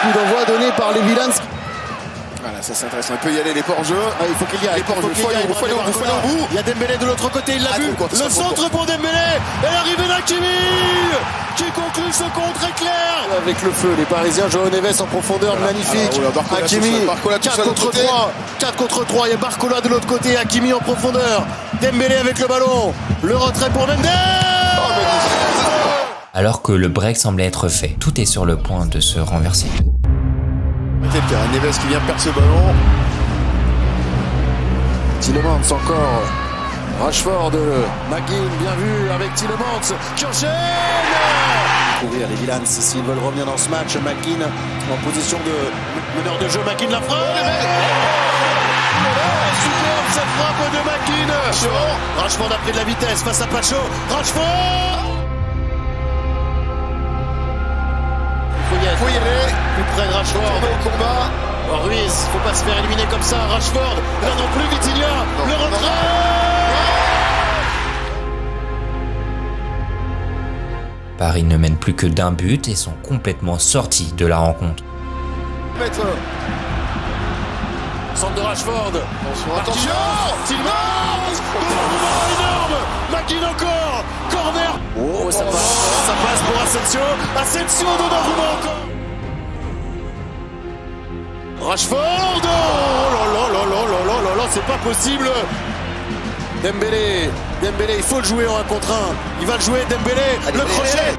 Coup d'envoi donné par les Villans. Voilà, ça c'est intéressant. Il peut y aller, les ports-jeux. Ah, il faut qu'il y aille. Les ports-jeux, il faut aller au bout. Il y a Dembélé de l'autre côté, il l'a vu. Le centre pour Dembélé. Et l'arrivée d'Hakimi qui conclut ce contre éclair. Avec le feu, les Parisiens, Joao Neves en profondeur, magnifique. Hakimi, 4 contre 3. 4 contre 3, il y a Barcola de l'autre côté, Hakimi en profondeur. Dembélé avec le ballon. Le retrait pour Mendes. Alors que le break semblait être fait, tout est sur le point de se renverser. Quelqu'un, Neves qui vient perdre ce ballon. Tielemans encore. Rashford, McGinn, bien vu avec Tielemans qui enchaîne. Courir les Villans s'ils veulent revenir dans ce match. McGinn en position de meneur de jeu. McGinn la frappe. Superbe cette frappe de McGinn. Rashford a pris de la vitesse face à Pacho. Rashford. Il faut y aller. Plus près de Rashford. Au combat. Ruiz, faut pas se faire éliminer comme ça. Rashford, là non plus, Vitinha. Le retrait. Paris ne mène plus que d'un but et sont complètement sortis de la rencontre. Centre de Rashford. Attention. Tielemans. Énorme. McGinn encore. Corner. Oh, ça passe pour Asensio. Asensio, Donnarumma encore. Rashford. Oh là là, c'est pas possible. Dembélé, il faut le jouer en 1 contre 1. Il va le jouer, Dembélé. Le crochet.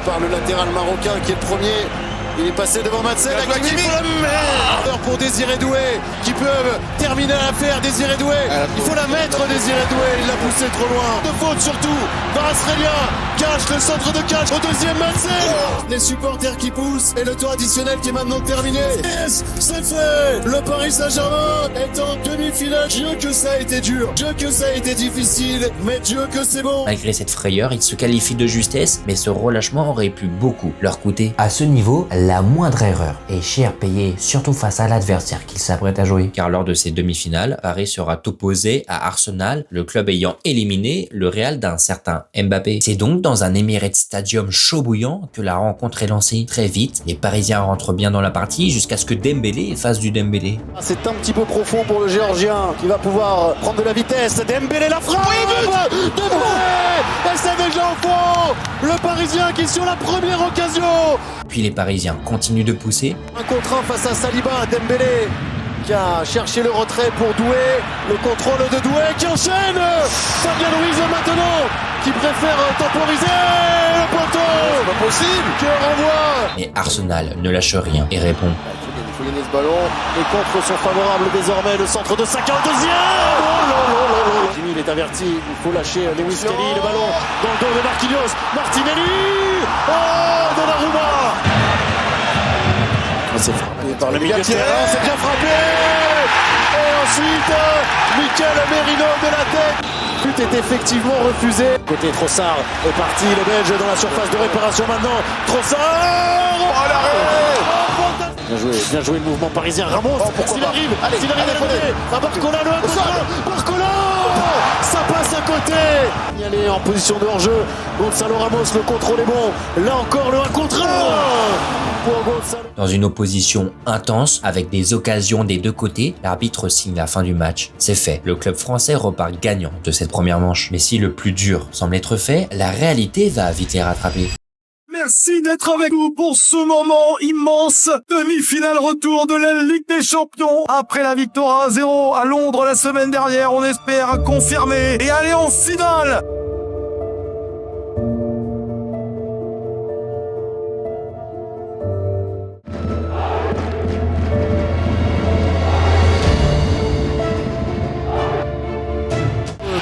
Par le latéral marocain qui est le premier. Il est passé devant Matsel. Pour Désiré Doué qui peuvent terminer l'affaire. Désiré Doué, il faut la mettre Désiré Doué. Il l'a poussé trop loin. De faute surtout. Varasrelia cache le centre de cache au deuxième Matsel. Les supporters qui poussent et le tour additionnel qui est maintenant terminé. Yes, c'est fait. Le Paris Saint-Germain est en demi-finale. Dieu que ça a été dur. Dieu que ça a été difficile. Mais Dieu que c'est bon. Malgré cette frayeur, ils se qualifient de justesse, mais ce relâchement aurait pu beaucoup leur coûter. À ce niveau, la moindre erreur est cher payée, surtout face à l'adversaire qu'il s'apprête à jouer. Car lors de ces demi-finales, Paris sera opposé à Arsenal, le club ayant éliminé le Real d'un certain Mbappé. C'est donc dans un Emirates Stadium chaud bouillant que la rencontre est lancée. Très vite, les Parisiens rentrent bien dans la partie jusqu'à ce que Dembélé fasse du Dembélé. C'est un petit peu profond pour le Géorgien qui va pouvoir prendre de la vitesse. Dembélé la frappe. Dembélé. Et c'est déjà au fond. Le Parisien qui est sur la première occasion. Puis les Parisiens continuent de pousser. 1 contre 1 face à Saliba. Dembélé qui a cherché le retrait pour Doué. Le contrôle de Doué qui enchaîne. Fabien Ruiz maintenant qui préfère temporiser le poteau. C'est pas possible. Qui renvoie. Mais Arsenal ne lâche rien et répond. Il faut gagner ce ballon. Les contres sont favorables désormais. Le centre de Saka au deuxième. Oh. Jimmy il est averti. Il faut lâcher Lewis Kelly. Le ballon dans le dos de Marquinhos. Martinelli. Oh, Donnarumma. C'est frappé par le milieu de terrain. C'est bien frappé. Et ensuite, Mikel Merino de la tête. Le but est effectivement refusé. Côté Trossard est parti. Le Belge dans la surface de réparation maintenant. Trossard. Oh, l'arrêt. Bien joué le mouvement parisien. Ramos, s'il arrive à la mêlée. À Barcola, le 1 contre 1. Barcola. Ça passe à côté. Il est en position de hors-jeu. Gonzalo Ramos, le contrôle est bon. Là encore, le 1 contre 1. Dans une opposition intense, avec des occasions des deux côtés, l'arbitre signe la fin du match. C'est fait, le club français repart gagnant de cette première manche. Mais si le plus dur semble être fait, la réalité va vite les rattraper. Merci d'être avec nous pour ce moment immense. Demi-finale retour de la Ligue des Champions. Après la victoire 1-0 à Londres la semaine dernière, on espère confirmer et aller en finale.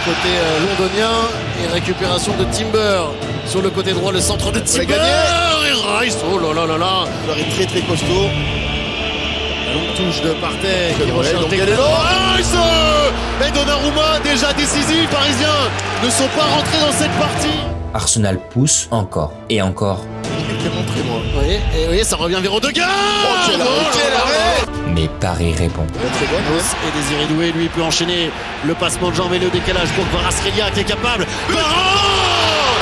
côté londonien et récupération de Timber sur le côté droit, le centre de Timber et Rice, oh là là là là, il est très très costaud. La longue touche de Partey qui recherche des Rice et Donnarumma déjà décisif. Parisiens ne sont pas rentrés dans cette partie. Arsenal pousse encore et encore. Je l'ai montré moi. Vous voyez, ça revient vers Odegaard. Oh, quel arrêt. Mais Paris répond. Très bonne. Et Désiré Doué, lui, peut enchaîner le passement de jambes et le décalage pour Kvaratskhelia qui est capable.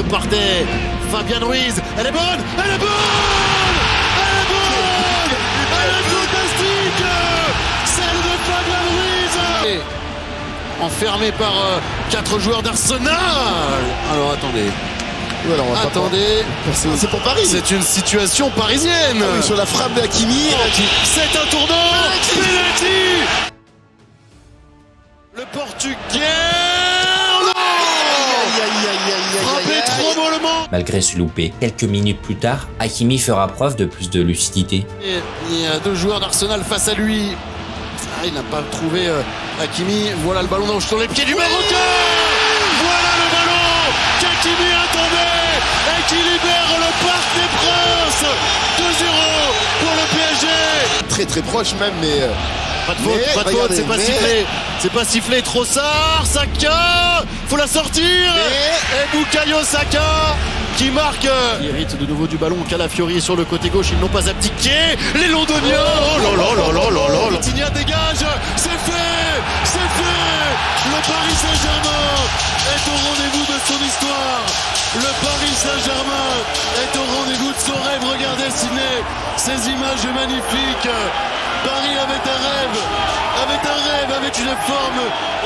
Partey, Fabien Ruiz, elle est bonne, elle est bonne, elle est bonne, elle est fantastique, celle de Fabien Ruiz. Et enfermé par 4 joueurs d'Arsenal. Alors attendez. Alors, attendez, c'est pour Paris. C'est une situation parisienne. Ah oui, sur la frappe d'Hakimi. C'est un tournant. Penalty. Le Portugais. Frappé trop mollement. Malgré ce loupé, quelques minutes plus tard, Hakimi fera preuve de plus de lucidité. Il y a 2 joueurs d'Arsenal face à lui. Il n'a pas trouvé Hakimi. Voilà le ballon sur les pieds du Marocain. Voilà le ballon qu'Hakimi attendait et qui libère le Parc des Princes. 2-0 pour le PSG. Très très proche même, mais pas de faute, c'est pas sifflé. C'est pas sifflé. Trossard, Saka, faut la sortir. Et Bukayo Saka qui marque. Il hérite de nouveau du ballon. Calafiori sur le côté gauche, ils n'ont pas abdiqué. Les Londoniens. Oh là là là là là là. Vitinha dégage. C'est fait. C'est fait. Le Paris Saint-Germain est au rendez-vous de son histoire. Le Paris Saint-Germain est au rendez-vous de son rêve. Regardez Sidney, ces images magnifiques. Paris avait avec une forme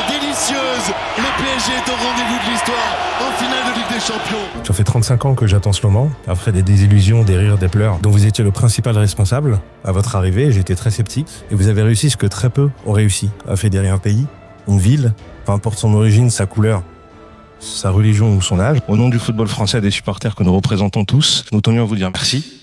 délicieuse. Le PSG est au rendez-vous de l'histoire en finale de Ligue des Champions. Ça fait 35 ans que j'attends ce moment, après des désillusions, des rires, des pleurs, dont vous étiez le principal responsable. À votre arrivée, j'étais très sceptique, et vous avez réussi ce que très peu ont réussi, à fédérer un pays, une ville, peu importe son origine, sa couleur, sa religion ou son âge. Au nom du football français et des supporters que nous représentons tous, nous tenions à vous dire merci.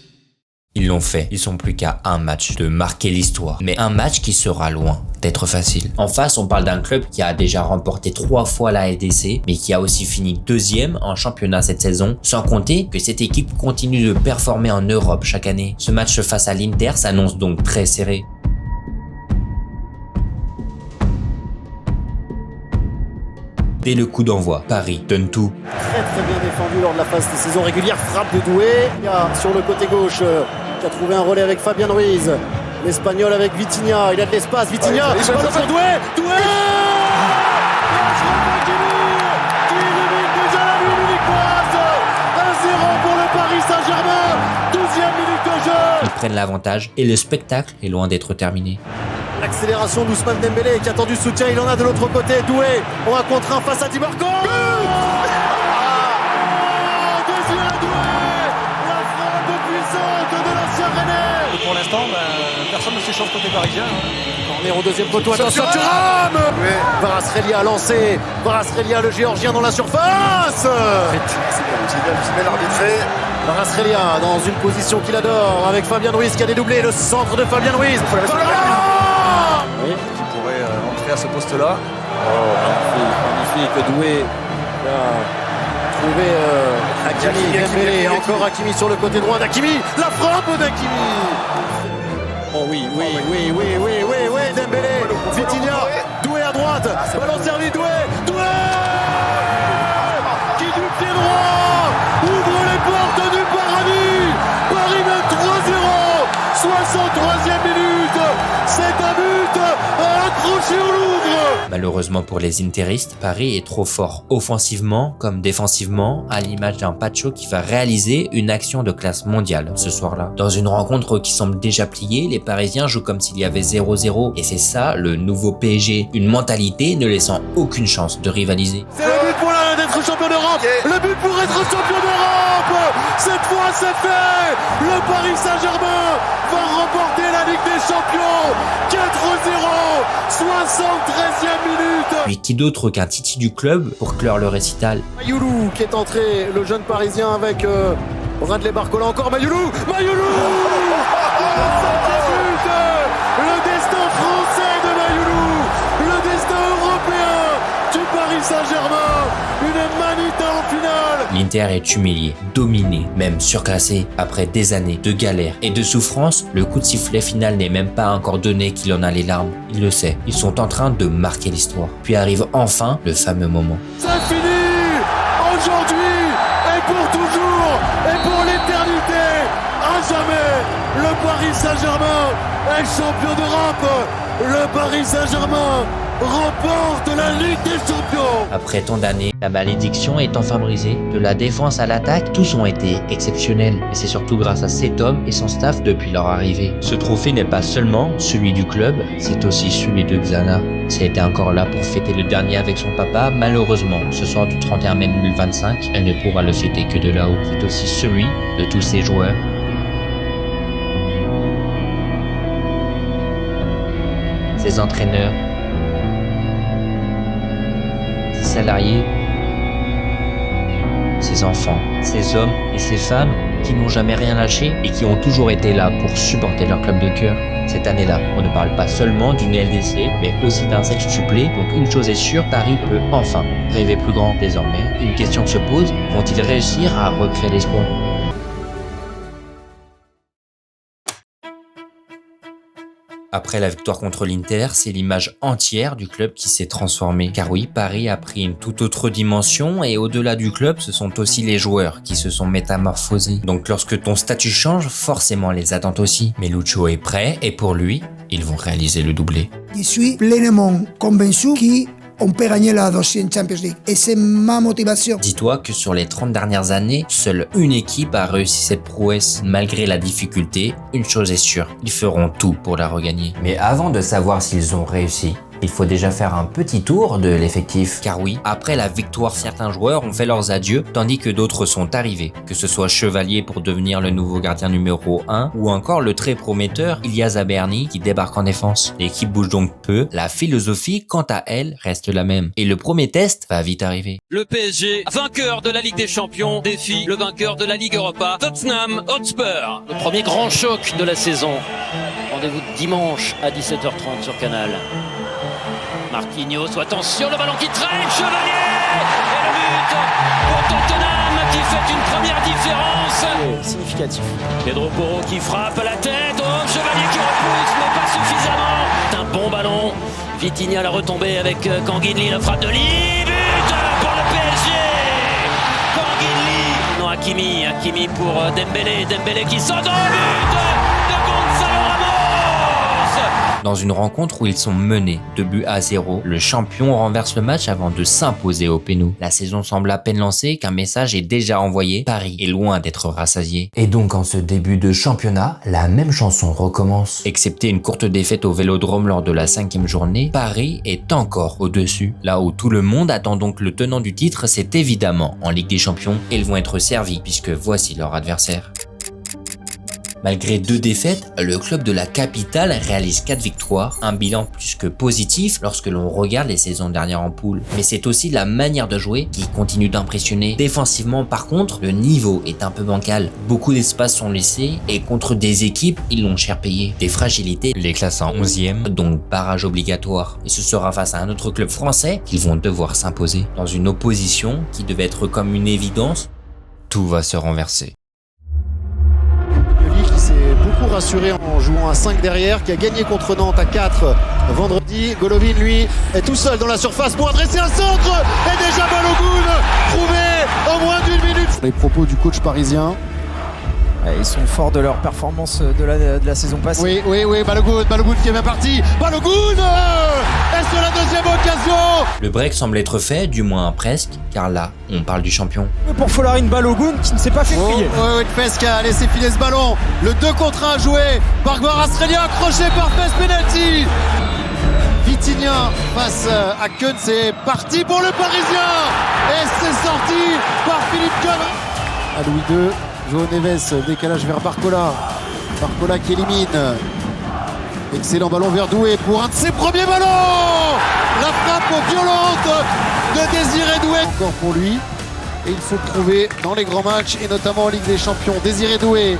Ils l'ont fait. Ils sont plus qu'à un match de marquer l'histoire. Mais un match qui sera loin d'être facile. En face, on parle d'un club qui a déjà remporté 3 fois la LDC, mais qui a aussi fini 2e en championnat cette saison, sans compter que cette équipe continue de performer en Europe chaque année. Ce match face à l'Inter s'annonce donc très serré. Dès le coup d'envoi, Paris donne tout. Très très bien défendu lors de la phase de saison régulière. Frappe de Doué. Il y a sur le côté gauche qui a trouvé un relais avec Fabien Ruiz. L'Espagnol avec Vitinha. Il a de l'espace. Vitinha. Ballon pour Doué. Doué. Qui limite déjà la nuit uniquoise. 1-0 pour le Paris Saint-Germain. 12e minute de jeu. Ils prennent l'avantage et le spectacle est loin d'être terminé. L'accélération d'Ousmane Dembélé qui a tendu soutien, il en a de l'autre côté. Doué, on a contre un face à Dimarco. Désiré Doué, la frappe puissante de l'ancien Rennais. Pour l'instant, personne ne s'échauffe côté parisien. Corner au deuxième poteau, attention Thuram. Kvaratskhelia a lancé, Kvaratskhelia le géorgien dans la surface. C'est bien arbitré. Kvaratskhelia dans une position qu'il adore avec Fabien Ruiz qui a dédoublé le centre de Fabien Ruiz. Oui, qui pourrait entrer à ce poste-là. Magnifique, Doué a trouvé Hakimi, Dembélé, encore Hakimi sur le côté droit d'Hakimi, la frappe d'Hakimi. Oh oui, Dembélé, Vitinha, Doué à droite, ballon servi, Doué, qui du pied droit ouvre les portes du paradis. Paris mène 3-0, 63e minute, c'est un but accroché au Louvre. Malheureusement pour les interistes, Paris est trop fort offensivement comme défensivement, à l'image d'un Pacho qui va réaliser une action de classe mondiale ce soir-là. Dans une rencontre qui semble déjà pliée, les Parisiens jouent comme s'il y avait 0-0 et c'est ça le nouveau PSG, une mentalité ne laissant aucune chance de rivaliser. C'est le but pour d'être champion d'Europe, le but pour être champion d'Europe. Cette fois c'est fait, le Paris Saint-Germain va remporter la Ligue des Champions. 4-0, 73e minute. Puis qui d'autre qu'un Titi du club pour clore le récital. Mayoulou qui est entré, le jeune Parisien avec Bradley Barcola, encore Mayoulou. Le destin français de Mayoulou, le destin européen du Paris Saint-Germain. L'Inter est humilié, dominé, même surclassé. Après des années de galères et de souffrances, le coup de sifflet final n'est même pas encore donné qu'il en a les larmes. Il le sait, ils sont en train de marquer l'histoire. Puis arrive enfin le fameux moment. C'est fini aujourd'hui et pour toujours et pour l'éternité. À jamais, le Paris Saint-Germain est champion d'Europe. Le Paris Saint-Germain remporte la Ligue des Champions. Après tant d'années, la malédiction est enfin brisée. De la défense à l'attaque, tous ont été exceptionnels. Et c'est surtout grâce à cet homme et son staff depuis leur arrivée. Ce trophée n'est pas seulement celui du club, c'est aussi celui de Xana. Si elle était encore là pour fêter le dernier avec son papa, malheureusement, ce soir du 31 mai 2025, elle ne pourra le fêter que de là-haut. C'est aussi celui de tous ses joueurs. Ses entraîneurs, ses salariés, ses enfants, ses hommes et ses femmes qui n'ont jamais rien lâché et qui ont toujours été là pour supporter leur club de cœur. Cette année-là, on ne parle pas seulement d'une LDC, mais aussi d'un sextuplé, donc une chose est sûre, Paris peut enfin rêver plus grand désormais. Une question se pose, vont-ils réussir à recréer l'espoir ? Après la victoire contre l'Inter, c'est l'image entière du club qui s'est transformée. Car oui, Paris a pris une toute autre dimension et au-delà du club, ce sont aussi les joueurs qui se sont métamorphosés. Donc lorsque ton statut change, forcément les attentes aussi. Mais Lucho est prêt et pour lui, ils vont réaliser le doublé. Je suis pleinement convaincu qu'on peut gagner la deuxième Champions League. Et c'est ma motivation. Dis-toi que sur les 30 dernières années, seule une équipe a réussi cette prouesse. Malgré la difficulté, une chose est sûre, ils feront tout pour la regagner. Mais avant de savoir s'ils ont réussi, il faut déjà faire un petit tour de l'effectif. Car oui, après la victoire, certains joueurs ont fait leurs adieux, tandis que d'autres sont arrivés. Que ce soit Chevalier pour devenir le nouveau gardien numéro 1, ou encore le très prometteur Ilyas Aberni qui débarque en défense. L'équipe bouge donc peu, la philosophie, quant à elle, reste la même. Et le premier test va vite arriver. Le PSG, vainqueur de la Ligue des Champions, défie le vainqueur de la Ligue Europa, Tottenham Hotspur. Le premier grand choc de la saison. Rendez-vous dimanche à 17h30 sur Canal. Marquinhos, attention, le ballon qui traîne, Chevalier. Et le but pour Tottenham qui fait une première différence. Significatif. Pedro Porro qui frappe à la tête, oh, Chevalier qui repousse, mais pas suffisamment. C'est un bon ballon. Vitinha la retombée avec Kanguinli, la frappe de Lee, but pour le PSG. Kanguinli, non Hakimi pour Dembélé qui sort dans le but de Gonzalo Ramos. Dans une rencontre où ils sont menés 2-0, le champion renverse le match avant de s'imposer au péno. La saison semble à peine lancée qu'un message est déjà envoyé. Paris est loin d'être rassasié. Et donc en ce début de championnat, la même chanson recommence. Excepté une courte défaite au Vélodrome lors de la 5e journée, Paris est encore au-dessus. Là où tout le monde attend donc le tenant du titre, c'est évidemment en Ligue des Champions. Et ils vont être servis puisque voici leur adversaire. Malgré 2 défaites, le club de la capitale réalise 4 victoires, un bilan plus que positif lorsque l'on regarde les saisons dernières en poule. Mais c'est aussi la manière de jouer qui continue d'impressionner. Défensivement par contre, le niveau est un peu bancal. Beaucoup d'espace sont laissés et contre des équipes, ils l'ont cher payé. Des fragilités les classent en 11e, donc barrage obligatoire. Et ce sera face à un autre club français qu'ils vont devoir s'imposer. Dans une opposition qui devait être comme une évidence, tout va se renverser. Beaucoup rassuré en jouant à 5 derrière, qui a gagné contre Nantes à 4 vendredi. Golovin, lui, est tout seul dans la surface pour adresser un centre. Et déjà Balogun trouvé en moins d'1 minute. Les propos du coach parisien. Ils sont forts de leur performance de la saison passée. Oui, Balogun qui est bien parti. Balogun est sur la deuxième occasion. Le break semble être fait, du moins presque, car là, on parle du champion. Pour Folarin Balogun qui ne s'est pas fait crier. Oui, Fes qui a laissé filer ce ballon. Le 2 contre 1 joué par Guarastrelia, accroché par Fes, penalty. Vitinha face à Keun, c'est parti pour le Parisien. Et c'est sorti par Philippe Keun. À Louis II. João Neves, décalage vers Barcola. Barcola qui élimine. Excellent ballon vers Doué pour un de ses premiers ballons. La frappe violente de Désiré Doué. Encore pour lui. Et il faut le trouver dans les grands matchs et notamment en Ligue des Champions. Désiré Doué.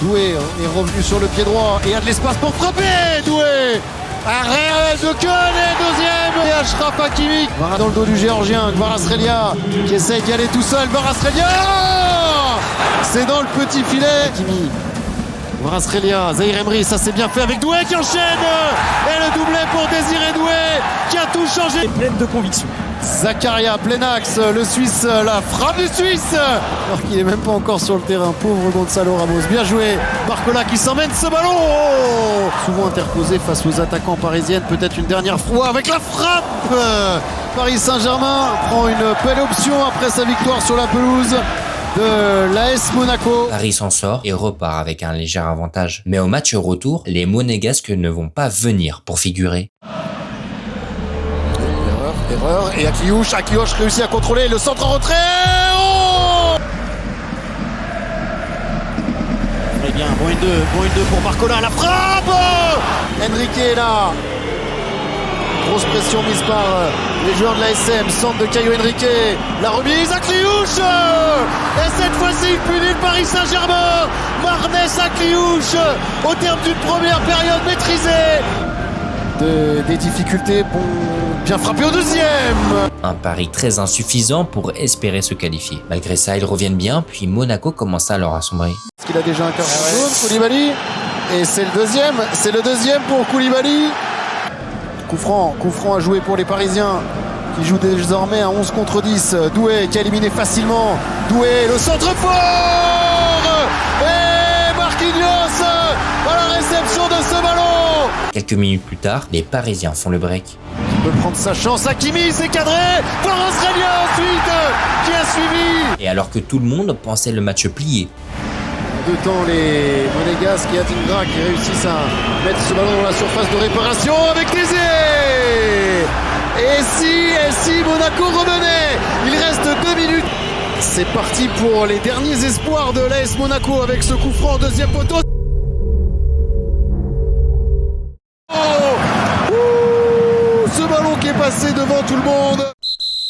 Doué est revenu sur le pied droit et a de l'espace pour frapper. Doué Arrêt de Koné, deuxième. Et Achraf Hakimi. Voilà dans le dos du Géorgien. Kvaratskhelia qui essaye d'y aller tout seul. Kvaratskhelia. C'est dans le petit filet. Hakimi. Kvaratskhelia, Zahir Emery, ça c'est bien fait avec Doué qui enchaîne. Et le doublé pour Désiré Doué qui a tout changé. Pleine de conviction. Zakaria, plein axe, le Suisse, la frappe du Suisse. Alors qu'il est même pas encore sur le terrain, pauvre Gonzalo Ramos. Bien joué, Barcola qui s'emmène ce ballon. Oh, souvent interposé face aux attaquants parisiennes, peut-être une dernière fois avec la frappe. Paris Saint-Germain prend une belle option après sa victoire sur la pelouse de l'AS Monaco. Paris s'en sort et repart avec un léger avantage. Mais au match retour, les Monégasques ne vont pas venir pour figurer. Erreur, et Akliouche réussit à contrôler le centre en retrait. Oh, très bien, bon une 2 pour Barcola, la frappe. Enrique est là. Grosse pression mise par les joueurs de la SM, centre de Caio Henrique, la remise, Akliouche. Et cette fois-ci, il punit le Paris Saint-Germain. Marnès Akliouche, au terme d'une première période maîtrisée. Des difficultés pour bien frapper au deuxième. Un pari très insuffisant pour espérer se qualifier. Malgré ça, ils reviennent bien, puis Monaco commence à leur assombrer. Est-ce qu'il a déjà un carton jaune, Koulibaly? Et c'est le deuxième pour Koulibaly. Coup franc à jouer pour les Parisiens qui jouent désormais à 11 contre 10. Doué qui a éliminé facilement. Doué, le centre fort. Et Marquinhos à la réception de ce ballon. Quelques minutes plus tard, les Parisiens font le break. Il peut prendre sa chance. Hakimi, c'est cadré. Kvaratskhelia ensuite qui a suivi. Et alors que tout le monde pensait le match plié. Deux temps, les Monégasques et Adingra qui réussissent à mettre ce ballon dans la surface de réparation avec Thésée. Et si Monaco revenait. Il reste 2 minutes. C'est parti pour les derniers espoirs de l'AS Monaco avec ce coup franc, deuxième poteau. Ce ballon qui est passé devant tout le monde.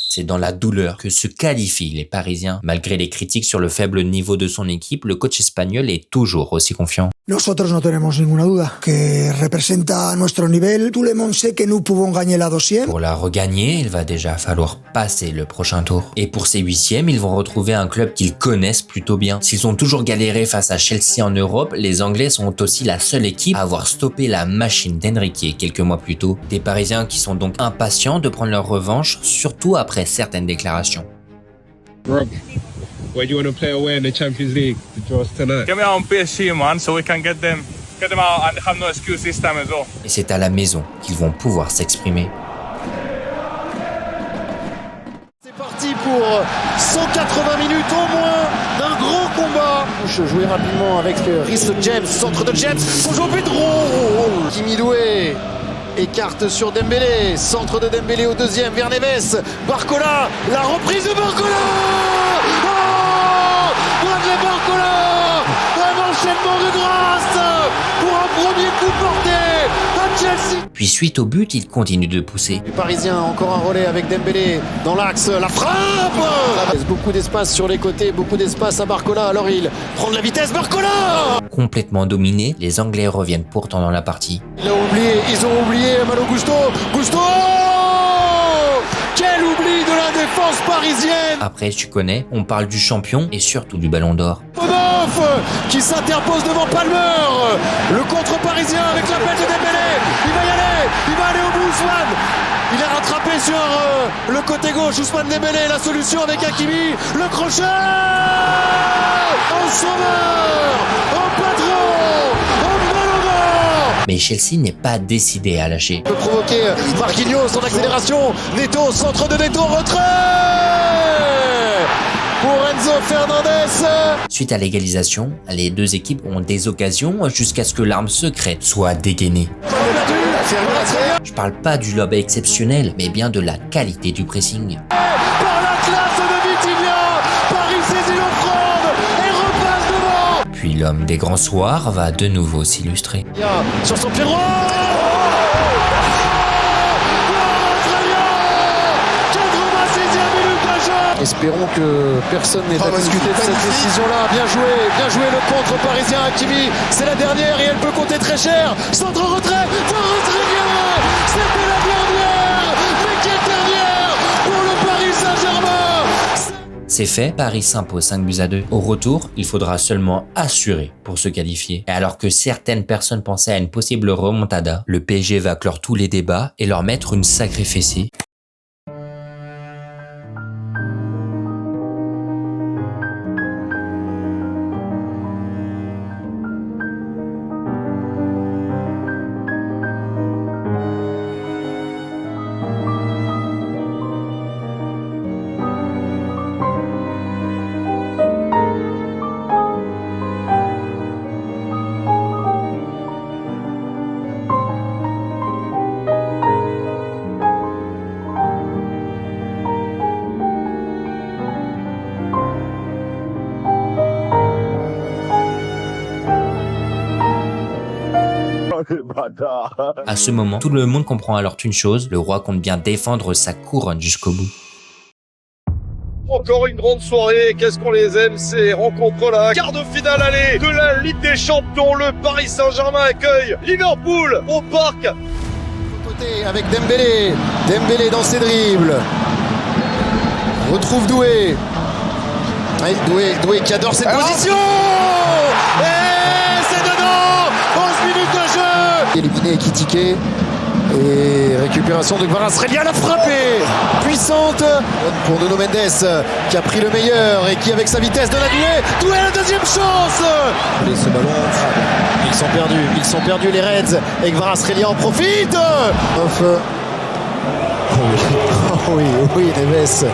C'est dans la douleur que se qualifient les Parisiens. Malgré les critiques sur le faible niveau de son équipe, le coach espagnol est toujours aussi confiant. Nosotros no tenemos ninguna duda que representa nuestro nivel. Tout le monde sait que nous pouvons gagner la 2e. Pour la regagner, il va déjà falloir passer le prochain tour. Et pour ces 8e, ils vont retrouver un club qu'ils connaissent plutôt bien. S'ils ont toujours galéré face à Chelsea en Europe, les Anglais sont aussi la seule équipe à avoir stoppé la machine d'Enrique quelques mois plus tôt. Des Parisiens qui sont donc impatients de prendre leur revanche, surtout après certaines déclarations. Rob, where do you want to play away in the Champions League? The draws tonight. Get me out on PSG, man, so we can get them out and have no excuse this time as well. Et c'est à la maison qu'ils vont pouvoir s'exprimer. C'est parti pour 180 minutes au moins d'un grand combat. Jouer rapidement avec Rhys James, centre de James pour João Pedro. Kimi Doué écarte sur Dembélé, centre de Dembélé au deuxième vers Neves. Barcola, la reprise de Barcola. Oh, Bradley Barcola, un enchaînement de grâce pour un premier coup porté à Chelsea. Puis suite au but, il continue de pousser. Les Parisiens, encore un relais avec Dembélé dans l'axe, la frappe. Il laisse beaucoup d'espace sur les côtés, beaucoup d'espace à Barcola, alors il prend de la vitesse, Barcola. Complètement dominés, les Anglais reviennent pourtant dans la partie. Ils ont oublié Malo Gusto. Quel oubli de la défense parisienne. Après, tu connais, on parle du champion et surtout du Ballon d'Or. Qui s'interpose devant Palmer. Le contre parisien avec l'appel de Dembélé. Il va aller au bout, Ousmane. Il est rattrapé sur le côté gauche. Ousmane Dembélé, la solution avec Hakimi. Le crochet. En sauveur, en patron, en Ballon d'Or. Mais Chelsea n'est pas décidé à lâcher. Il peut provoquer Marquinhos, son accélération. Neto, centre de Neto, retrait pour Enzo Fernandez. Suite à l'égalisation, les deux équipes ont des occasions jusqu'à ce que l'arme secrète soit dégainée. Je parle pas du lob exceptionnel, mais bien de la qualité du pressing. Par la classe de Vitinha, Paris saisit l'offrande et repasse devant. Puis l'homme des grands soirs va de nouveau s'illustrer. Sur son pied droit. Espérons que personne n'ait à discuter de cette décision-là. Bien joué le contre parisien Hakimi. C'est la dernière et elle peut compter très cher. Centre retrait, Kvaratskhelia. C'était la dernière, mais quelle dernière pour le Paris Saint-Germain. C'est fait, Paris s'impose 5-2. Au retour, il faudra seulement assurer pour se qualifier. Et alors que certaines personnes pensaient à une possible remontada, le PSG va clore tous les débats et leur mettre une sacrée fessée. À ce moment, tout le monde comprend alors une chose, le roi compte bien défendre sa couronne jusqu'au bout. Encore une grande soirée, qu'est-ce qu'on les aime, ces rencontres-là. Quart de finale aller de la Ligue des Champions, le Paris Saint-Germain accueille Liverpool au parc. Côté avec Dembélé, Dembélé dans ses dribbles. On retrouve Doué. Doué qui adore cette position. Et c'est dedans. 11 minutes de jeu. Éliminé Ekitike. Et récupération de Kvaratskhelia, la frappée puissante pour Nuno Mendes qui a pris le meilleur et qui avec sa vitesse donne à Doué la deuxième chance. Et ce ballon, ils sont perdus les Reds et Kvaratskhelia en profite. Oui, Neves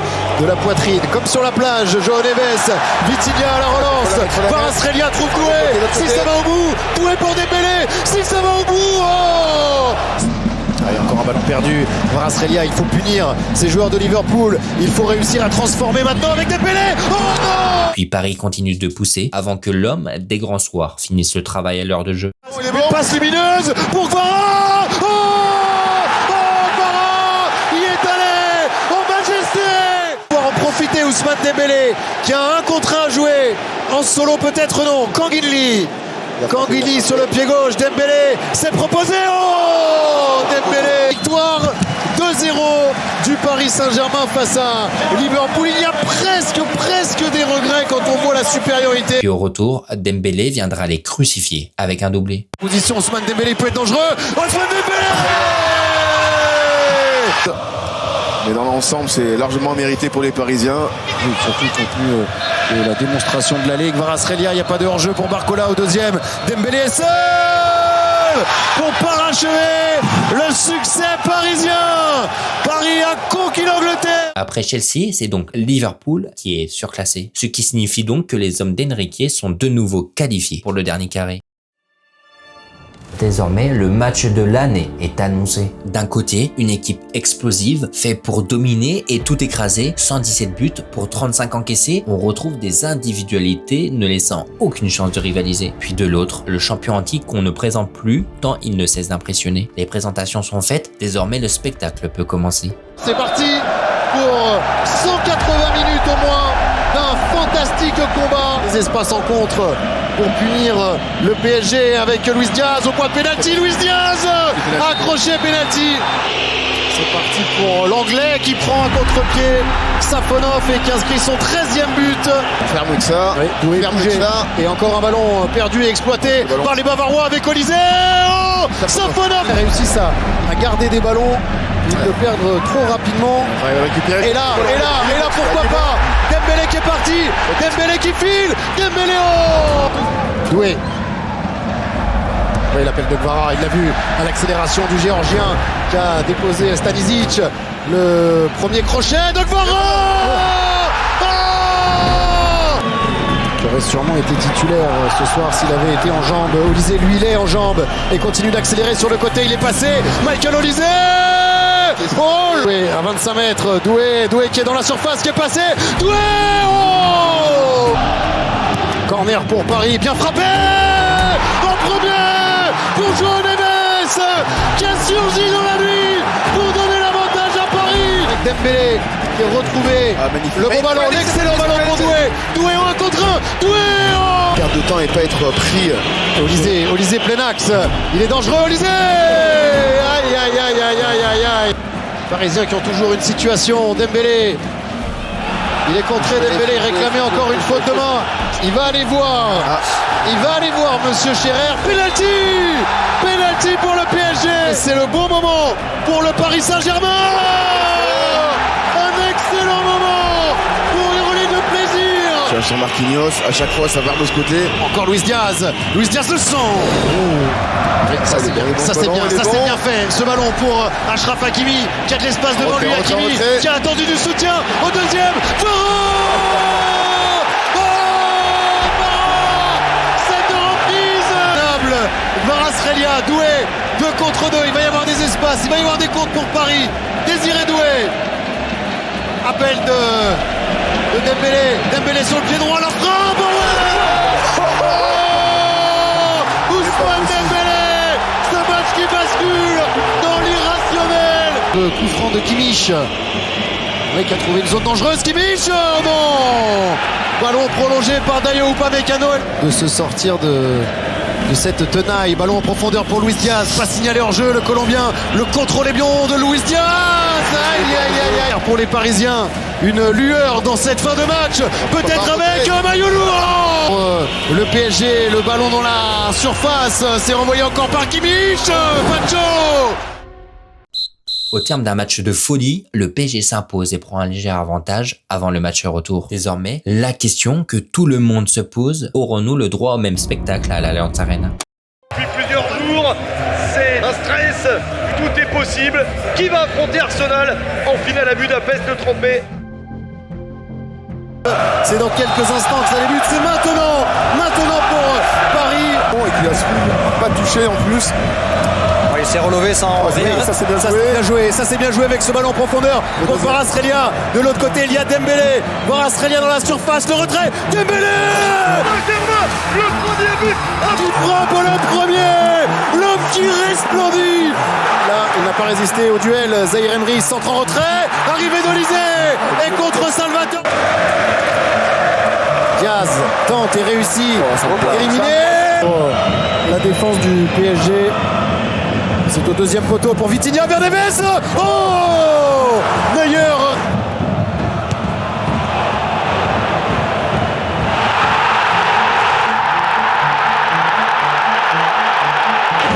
de la poitrine, comme sur la plage, João Neves, Vitinha à la relance, Kvaratskhelia trouve Doué, si ça va au bout, Doué pour Dembélé, si ça va au bout, Allez, encore un ballon perdu, Kvaratskhelia, il faut punir ces joueurs de Liverpool, il faut réussir à transformer maintenant avec Dembélé, oh non. Puis Paris continue de pousser avant que l'homme des grands soirs finisse le travail à l'heure de jeu. Une passe lumineuse pour Kvara, profiter Ousmane Dembélé qui a un contre un joué en solo, peut-être non. Kanguili sur le pied gauche, Dembélé s'est proposé, Dembélé, victoire 2-0 du Paris Saint-Germain face à Liverpool. Il y a presque des regrets quand on voit la supériorité. Puis au retour, Dembélé viendra les crucifier avec un doublé. Position, Ousmane Dembélé peut être dangereux. Ousmane Dembélé. Mais dans l'ensemble, c'est largement mérité pour les Parisiens. Oui, surtout compte tenu de la démonstration de l'aller. Kvaratskhelia, il n'y a pas de hors-jeu pour Barcola au deuxième. Dembélé est seul pour parachever le succès parisien. Paris a conquis l'Angleterre. Après Chelsea, c'est donc Liverpool qui est surclassé. Ce qui signifie donc que les hommes d'Enrique sont de nouveau qualifiés pour le dernier carré. Désormais, le match de l'année est annoncé. D'un côté, une équipe explosive, faite pour dominer et tout écraser, 117 buts pour 35 encaissés, on retrouve des individualités ne laissant aucune chance de rivaliser. Puis de l'autre, le champion antique qu'on ne présente plus tant il ne cesse d'impressionner. Les présentations sont faites, désormais le spectacle peut commencer. C'est parti pour 180 minutes au moins d'un fantastique combat. Les espaces en contre pour punir le PSG avec Luis Diaz au point de pénalty. Luis Diaz accroché pénalty. C'est parti pour l'Anglais qui prend un contre-pied Safonov et qui inscrit son 13e but. Ferme que ça. Oui, et encore un ballon perdu et exploité par les Bavarois avec Olysée. Safonov réussit à garder des ballons. Ils le perdent trop rapidement. Et là, pourquoi pas Dembélé qui est parti, Dembélé qui file, Dembélé Doué. Oui, l'appel de Kvara, il l'a vu à l'accélération du Géorgien qui a déposé Stanisic. Le premier crochet de Kvara qui aurait sûrement été titulaire ce soir s'il avait été en jambes. Olysée, lui, il est en jambes et continue d'accélérer sur le côté. Il est passé, Michael Olysée. Doué à 25 mètres, Doué qui est dans la surface, qui est passé, Doué. Corner pour Paris, bien frappé. En premier pour João Neves qui a surgi dans la nuit pour donner l'avantage à Paris. Avec Dembélé qui est retrouvé, le bon ballon, l'excellent ballon pour Doué en 1 contre 1, Doué. Perte de temps et pas être pris. Olysée plein axe, il est dangereux, Olysée. Aïe, aïe, aïe, aïe, aïe, aïe, aïe. Parisiens qui ont toujours une situation. Dembélé. Il est contré, Dembélé, réclamé encore une faute de main. Il va aller voir. Il va aller voir Monsieur Scherer. Penalty. Penalty pour le PSG. C'est le bon moment pour le Paris Saint-Germain. Un excellent moment pour hurler de plaisir. Sur Marquinhos, à chaque fois ça va de ce côté. Encore Luis Diaz. Luis Diaz le sent. Ça c'est bien, ça c'est bien fait. Ce ballon pour Achraf Hakimi qui a de l'espace devant lui. Hakimi qui a attendu du soutien au deuxième. Cette reprise. Kvaratskhelia, Doué, 2 contre 2. Il va y avoir des espaces, il va y avoir des comptes pour Paris. Désiré Doué. Appel de Dembélé. Dembélé sur le pied droit. La frappe. Ousmane Dembélé. Ce match qui bascule dans l'irrationnel. Le coup franc de Kimmich. Oui, qui a trouvé une zone dangereuse. Kimmich. Non. Ballon prolongé par Dayo Upamecano. De se sortir de cette tenaille. Ballon en profondeur pour Luis Diaz. Pas signalé hors jeu. Le Colombien. Le contrôle est bien de Luis Diaz. Aïe, aïe, aïe. Pour les Parisiens, une lueur dans cette fin de match. Peut-être avec maillot lourd. Le PSG, le ballon dans la surface. C'est renvoyé encore par Kimmich. Pacho. Au terme d'un match de folie, le PSG s'impose et prend un léger avantage avant le match retour. Désormais, la question que tout le monde se pose, aurons-nous le droit au même spectacle à l'Allianz Arena? Depuis plusieurs jours, c'est un stress, tout est possible. Qui va affronter Arsenal en finale à Budapest le 30 mai? C'est dans quelques instants que ça débute, c'est maintenant pour Paris. Bon, et qu'il a su pas touché en plus. Il s'est relevé sans rien. Ça c'est bien joué. Ça c'est bien joué avec ce ballon en profondeur pour Kvaratskhelia. De l'autre côté, il y a Dembélé. Kvaratskhelia dans la surface, le retrait. Dembélé. Le premier but. Qui frappe le premier. L'homme qui resplendit. Là, il n'a pas résisté au duel. Zaïre Emery centre en retrait. Arrivé d'Olysée. Et contre Salvatore. Diaz tente et réussit. Éliminé. La défense du PSG. C'est au deuxième poteau pour Vitinha vers Neves. Oh, d'ailleurs.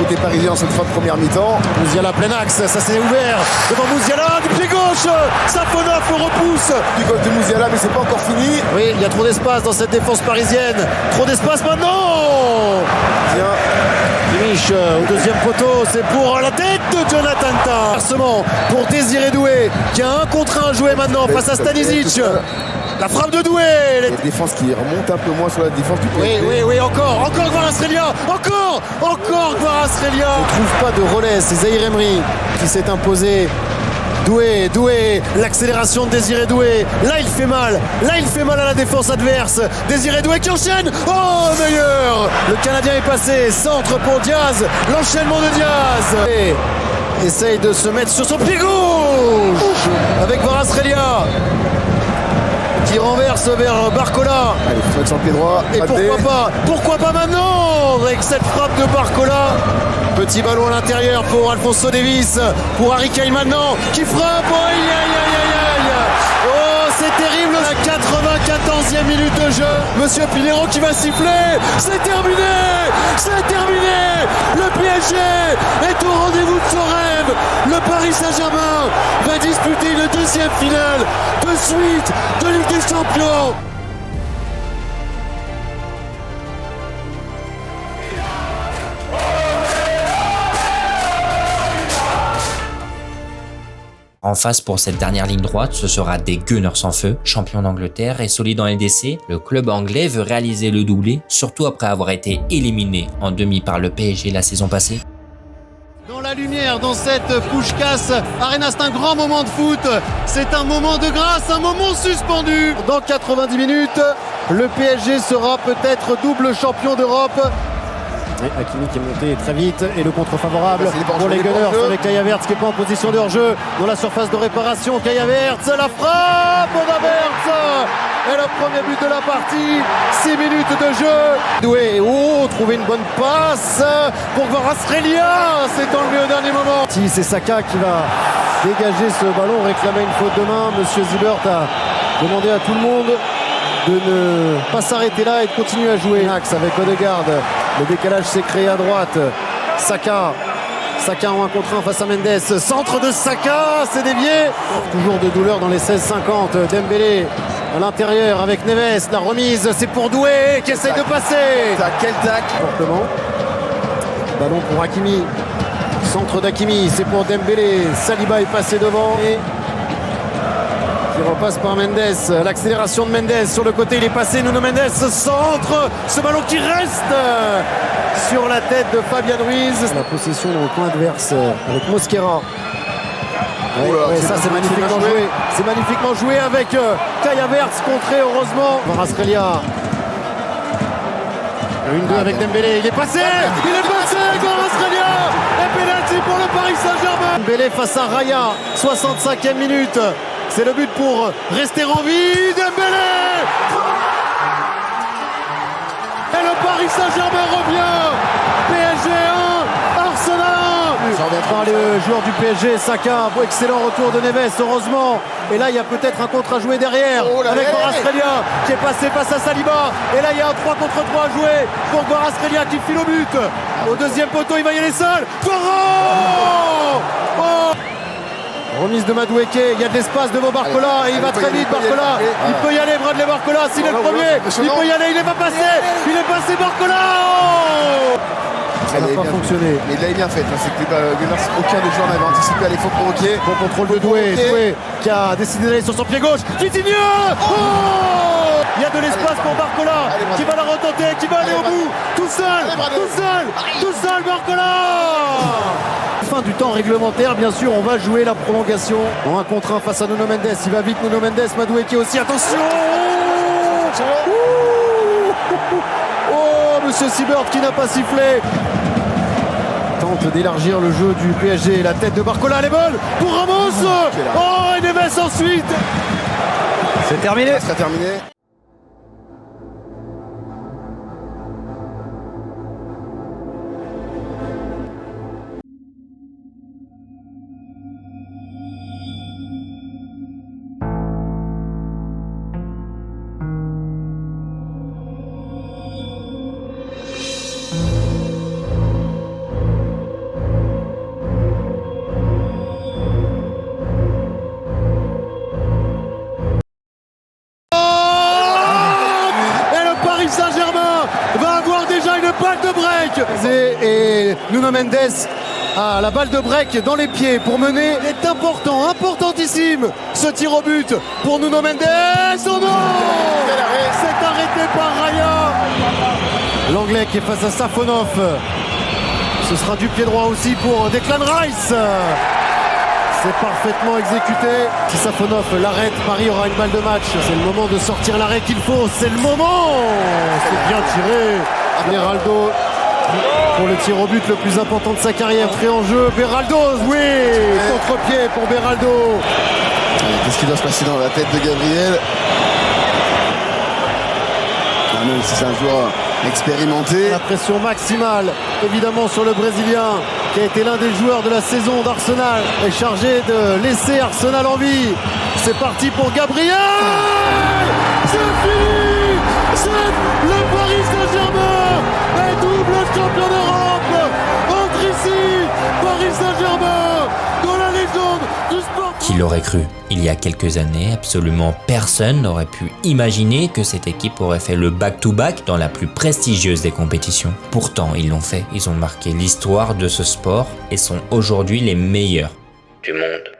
Côté parisien, cette fin de première mi-temps. Mouziala plein axe, ça s'est ouvert devant Mouziala du pied gauche. Safonov le repousse. Du côté de Mouziala, mais c'est pas encore fini. Oui, il y a trop d'espace dans cette défense parisienne. Trop d'espace maintenant. Tiens. Kimmich au deuxième poteau, c'est pour la tête de Jonathan Tah. Versement pour Désiré Doué qui a 1 contre 1 joué maintenant face à Stanisic. La frappe de Doué. La défense qui remonte un peu moins sur la défense du PSG. Oui, encore Kvaratskhelia. Encore Kvaratskhelia. On ne trouve pas de relais, c'est Zaïre Emery qui s'est imposé. Doué, l'accélération de Désiré Doué. Là il fait mal à la défense adverse. Désiré Doué qui enchaîne. Oh, meilleur. Le Canadien est passé. Centre pour Diaz. L'enchaînement de Diaz. Et essaye de se mettre sur son pied gauche avec Kvaratskhelia qui renverse vers Barcola. Allez, il faut mettre son pied droit. Et pourquoi pas maintenant avec cette frappe de Barcola. Petit ballon à l'intérieur pour Alphonso Davies, pour Harry Kane maintenant, qui frappe. Aïe. Oh, c'est terrible, la 94e minute de jeu. Monsieur Pinheiro qui va siffler. C'est terminé. Le PSG est au rendez-vous de son rêve. Le Paris Saint-Germain va disputer une 2e finale de suite de Ligue des Champions. En face pour cette dernière ligne droite, ce sera des Gunners sans feu, champions d'Angleterre et solides en LDC. Le club anglais veut réaliser le doublé, surtout après avoir été éliminé en demi par le PSG la saison passée. Dans la lumière, dans cette Puskás Arena, c'est un grand moment de foot. C'est un moment de grâce, un moment suspendu. Dans 90 minutes, le PSG sera peut-être double champion d'Europe. Et Hakimi qui est monté très vite et le contre favorable pour les Gunners avec Kai Havertz qui n'est pas en position de hors-jeu dans la surface de réparation. Kai Havertz, la frappe d'Havertz Et le premier but de la partie, 6 minutes de jeu. Doué, trouver une bonne passe pour Kvaratskhelia, c'est enlevé au dernier moment. Si c'est Saka qui va dégager ce ballon, réclamer une faute de main. Monsieur Zibert a demandé à tout le monde de ne pas s'arrêter là et de continuer à jouer. Axe avec Odegaard, le décalage s'est créé à droite. Saka en 1 contre 1 face à Mendes, centre de Saka, c'est dévié. Toujours de douleur dans les 16-50. Dembélé à l'intérieur avec Neves, la remise c'est pour Doué qui essaye de passer. Quel tac. Fortement. Ballon pour Hakimi, centre d'Hakimi, c'est pour Dembélé. Saliba est passé devant et qui repasse par Mendes, l'accélération de Mendes sur le côté, il est passé, Nuno Mendes, centre, ce ballon qui reste sur la tête de Fabian Ruiz. La possession dans le coin adverse avec Mosquera. Ça c'est magnifiquement joué. C'est magnifiquement joué avec Kai Havertz contré heureusement. Kvaratskhelia. 1-2 avec Dembélé, il est passé Kvaratskhelia. Et penalty pour le Paris Saint-Germain. Dembélé face à Raya, 65e minute. C'est le but pour rester en vie. Dembélé. Et le Paris Saint-Germain revient. PSG 1, Arsenal 1. J'en reviens par le joueur du PSG, Saka. Excellent retour de Neves, heureusement. Et là, il y a peut-être un contre à jouer derrière. Avec Kvaratskhelia qui est passé face à Saliba. Et là, il y a un 3 contre 3 à jouer pour Kvaratskhelia qui file au but. Au deuxième poteau, il va y aller seul. Remise de Madueke, il y a de l'espace devant Barcola et il va très vite Barcola, il peut y aller Bradley Barcola, s'il est le premier, il peut y aller, il n'est pas passé, il est passé Barcola. Ça n'a pas fonctionné. Mais il l'a bien fait, c'est que aucun des joueurs n'avait anticipé à l'effort provoqué. Bon contrôle de Doué qui a décidé d'aller sur son pied gauche. Vitinha. Il y a de l'espace pour Barcola qui va la retenter, qui va aller au bout, tout seul Barcola. Fin du temps réglementaire, bien sûr, on va jouer la prolongation. En 1 contre 1 face à Nuno Mendes, il va vite Nuno Mendes, Madueke aussi, attention. Monsieur Siebert qui n'a pas sifflé. Tente d'élargir le jeu du PSG, la tête de Barcola, elle est bonne pour Ramos. Et Neves ensuite. C'est terminé. C'est terminé. Saint-Germain va avoir déjà une balle de break et Nuno Mendes a la balle de break dans les pieds pour mener. C'est important, importantissime ce tir au but pour Nuno Mendes. Oh non, c'est arrêté par Raya. L'anglais qui est face à Safonov. Ce sera du pied droit aussi pour Declan Rice. C'est parfaitement exécuté. Si Safonov l'arrête, Paris aura une balle de match. C'est le moment de sortir l'arrêt qu'il faut. C'est le moment. C'est bien tiré. Beraldo pour le tir au but le plus important de sa carrière. Entrée en jeu. Beraldo, oui. Contre-pied pour Beraldo. Qu'est-ce qui doit se passer dans la tête de Gabriel? Même si c'est un joueur expérimenté. La pression maximale, évidemment, sur le Brésilien, qui a été l'un des joueurs de la saison d'Arsenal, est chargé de laisser Arsenal en vie. C'est parti pour Gabriel. C'est fini. C'est le Paris Saint-Germain est double champion d'Europe. Entre ici, Paris Saint-Germain, dans la légende du sport. Qui l'aurait cru? Il y a quelques années, absolument personne n'aurait pu imaginer que cette équipe aurait fait le back-to-back dans la plus prestigieuse des compétitions. Pourtant, ils l'ont fait. Ils ont marqué l'histoire de ce sport et sont aujourd'hui les meilleurs du monde.